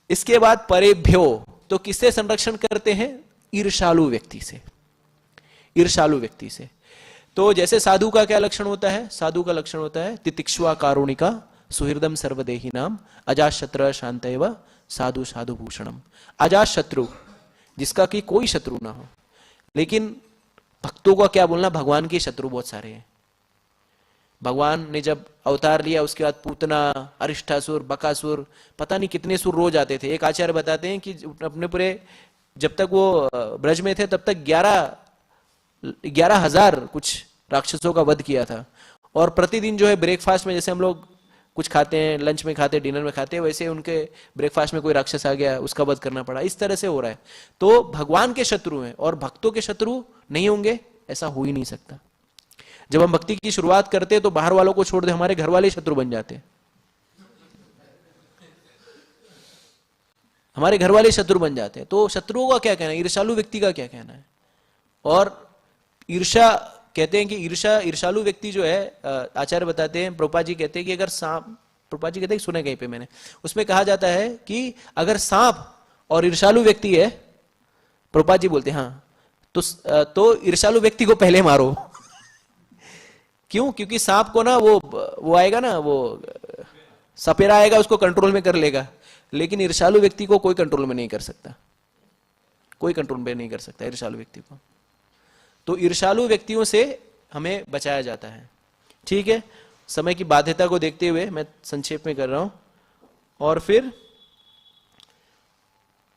इसके बाद परेभ्यो, तो किससे संरक्षण करते हैं, ईर्षालु व्यक्ति से, ईर्षालु व्यक्ति से। तो जैसे साधु का क्या लक्षण होता है, साधु का लक्षण होता है तितिक्षुआ कारुणिका सुहृदम सर्वदेही नाम अजात शत्रु शांतैव साधु साधु भूषणम। अजात शत्रु जिसका कि कोई शत्रु ना हो, लेकिन भक्तों का क्या बोलना, भगवान के शत्रु बहुत सारे हैं। भगवान ने जब अवतार लिया उसके बाद पूतना, अरिष्टासुर, बकासुर, पता नहीं कितने सुर रोज आते थे। एक आचार्य बताते हैं कि अपने पूरे जब तक वो ब्रज में थे तब तक 11,000 कुछ राक्षसों का वध किया था। और प्रतिदिन जो है ब्रेकफास्ट में, जैसे हम लोग कुछ खाते हैं, लंच में खाते हैं, डिनर में खाते हैं, वैसे उनके ब्रेकफास्ट में कोई राक्षस आ गया, उसका वध करना पड़ा। इस तरह से हो रहा है। तो भगवान के शत्रु हैं और भक्तों के शत्रु नहीं होंगे, ऐसा हो ही नहीं सकता। जब हम भक्ति की शुरुआत करते हैं तो बाहर वालों को छोड़ दे, हमारे घर वाले शत्रु बन जाते हैं, हमारे घर वाले शत्रु बन जाते हैं। तो शत्रुओं का क्या कहना है, ईर्षालु व्यक्ति का क्या कहना है। और ईर्षा कहते हैं कि ईर्षालु व्यक्ति जो है, आचार्य बताते हैं, प्रभुपाद जी कहते हैं कि अगर सांप, प्रभुपाद जी कहते हैं, सुने कहीं पे मैंने, उसमें कहा जाता है कि अगर सांप और ईर्षालु व्यक्ति है, प्रभुपाद जी बोलते हैं हाँ, तो ईर्षालु व्यक्ति को पहले मारो क्यों, क्योंकि सांप को ना वो आएगा ना, वो सपेरा आएगा, उसको कंट्रोल में कर लेगा, लेकिन ईर्षालु व्यक्ति को कोई कंट्रोल में नहीं कर सकता, कोई कंट्रोल में नहीं कर सकता ईर्षालु व्यक्ति को। तो ईर्षालु व्यक्तियों से हमें बचाया जाता है। ठीक है, समय की बाध्यता को देखते हुए मैं संक्षेप में कर रहा हूं। और फिर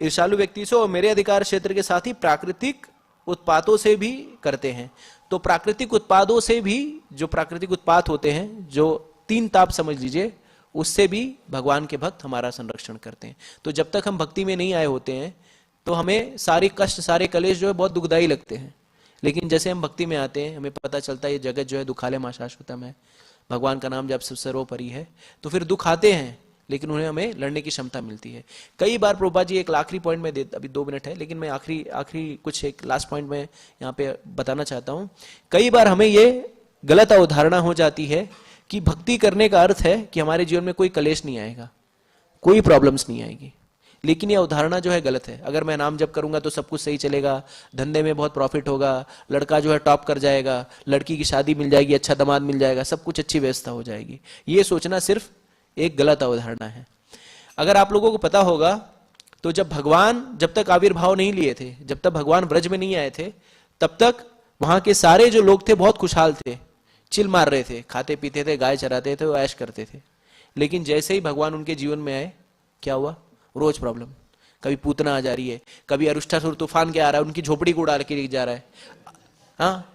ईर्षालु व्यक्ति से और मेरे अधिकार क्षेत्र के साथ ही प्राकृतिक उत्पादों से भी करते हैं। तो प्राकृतिक उत्पादों से भी, जो प्राकृतिक उत्पाद होते हैं, जो 3 ताप समझ लीजिए, उससे भी भगवान के भक्त हमारा संरक्षण करते हैं। तो जब तक हम भक्ति में नहीं आए होते हैं तो हमें सारे कष्ट, सारे कलेश जो है बहुत दुखदायी लगते हैं, लेकिन जैसे हम भक्ति में आते हैं हमें पता चलता है ये जगत जो है दुखालय शाश्वतम है, भगवान का नाम जब सर्वोपरि है, तो फिर दुख आते हैं लेकिन उन्हें हमें लड़ने की क्षमता मिलती है। कई बार प्रभुपाद जी एक आखिरी पॉइंट में अभी 2 मिनट है, लेकिन मैं आखिरी कुछ एक लास्ट पॉइंट में यहाँ पे बताना चाहता हूँ। कई बार हमें ये गलत अवधारणा हो जाती है कि भक्ति करने का अर्थ है कि हमारे जीवन में कोई कलेश नहीं आएगा, कोई प्रॉब्लम्स नहीं आएगी, लेकिन ये अवधारणा जो है गलत है। अगर मैं नाम जप करूंगा तो सब कुछ सही चलेगा, धंधे में बहुत प्रॉफिट होगा, लड़का जो है टॉप कर जाएगा, लड़की की शादी मिल जाएगी, अच्छा दामाद मिल जाएगा, सब कुछ अच्छी व्यवस्था हो जाएगी। ये सोचना सिर्फ एक गलत अवधारणा है। अगर आप लोगों को पता होगा तो जब तक आविर्भाव नहीं लिए थे, जब तक भगवान ब्रज में नहीं आए थे, तब तक वहां के सारे जो लोग थे बहुत खुशहाल थे, चिल मार रहे थे, खाते पीते थे, गाय चराते थे, वो ऐश करते थे। लेकिन जैसे ही भगवान उनके जीवन में आए, क्या हुआ? रोज प्रॉब्लम। कभी पूतना आ जा रही है, कभी अरुष्टासुर तूफान के आ रहा है, उनकी झोपड़ी को उड़ा के ले जा रहा है। हाँ,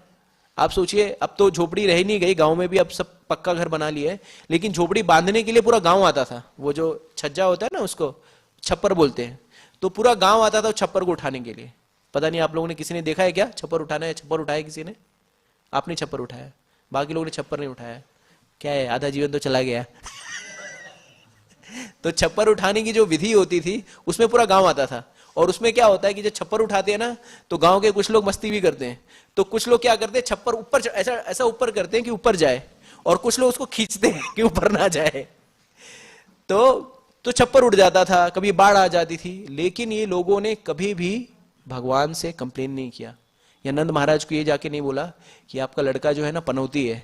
आप सोचिए, अब तो झोपड़ी रह नहीं गई, गांव में भी अब सब पक्का घर बना लिया है, लेकिन झोपड़ी बांधने के लिए पूरा गांव आता था। वो जो छज्जा होता है ना, उसको छप्पर बोलते हैं, तो पूरा गांव आता था छप्पर को उठाने के लिए। पता नहीं आप लोगों ने, किसी ने देखा है क्या छप्पर उठाना है? छप्पर उठाया किसी ने? आपने छप्पर उठाया, बाकी लोगों ने छप्पर नहीं उठाया। क्या है, आधा जीवन तो चला गया। तो छप्पर उठाने की जो विधि होती थी, उसमें पूरा गांव आता था। और उसमें क्या होता है कि जब छप्पर उठाते हैं ना, तो गांव के कुछ लोग मस्ती भी करते हैं। तो कुछ लोग क्या करते हैं, छप्पर ऊपर ऐसा ऐसा ऊपर करते हैं कि ऊपर जाए, और कुछ लोग उसको खींचते हैं कि ऊपर ना जाए। तो छप्पर उड़ जाता था, कभी बाढ़ आ जाती थी। लेकिन ये लोगों ने कभी भी भगवान से कंप्लेन नहीं किया, या नंद महाराज को ये जाके नहीं बोला कि आपका लड़का जो है ना पनौती है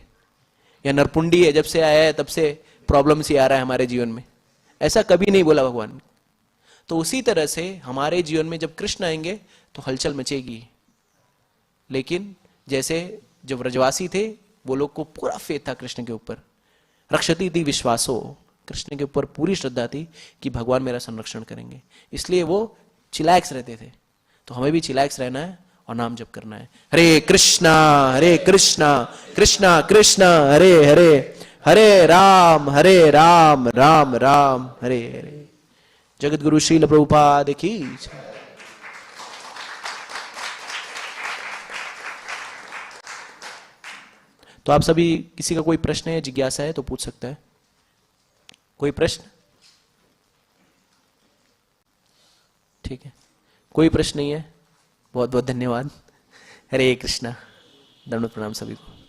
या नरपुंडी है, जब से आया है तब से प्रॉब्लम से आ रहा है हमारे जीवन में। ऐसा कभी नहीं बोला भगवान। तो उसी तरह से हमारे जीवन में जब कृष्ण आएंगे तो हलचल मचेगी। लेकिन जैसे जब व्रजवासी थे, वो लोग को पूरा फेथ था कृष्ण के ऊपर, रक्षति थी विश्वासो, कृष्ण के ऊपर पूरी श्रद्धा थी कि भगवान मेरा संरक्षण करेंगे, इसलिए वो चिलैक्स रहते थे। तो हमें भी चिलैक्स रहना है और नाम जप करना है, हरे कृष्णा कृष्णा कृष्णा हरे हरे, हरे राम राम राम हरे हरे। जगत गुरु श्रील प्रभुपाद की जय। तो आप सभी, किसी का कोई प्रश्न है, जिज्ञासा है तो पूछ सकता है। कोई प्रश्न? ठीक है, कोई प्रश्न नहीं है, बहुत बहुत धन्यवाद। हरे कृष्णा, दंडवत प्रणाम सभी को।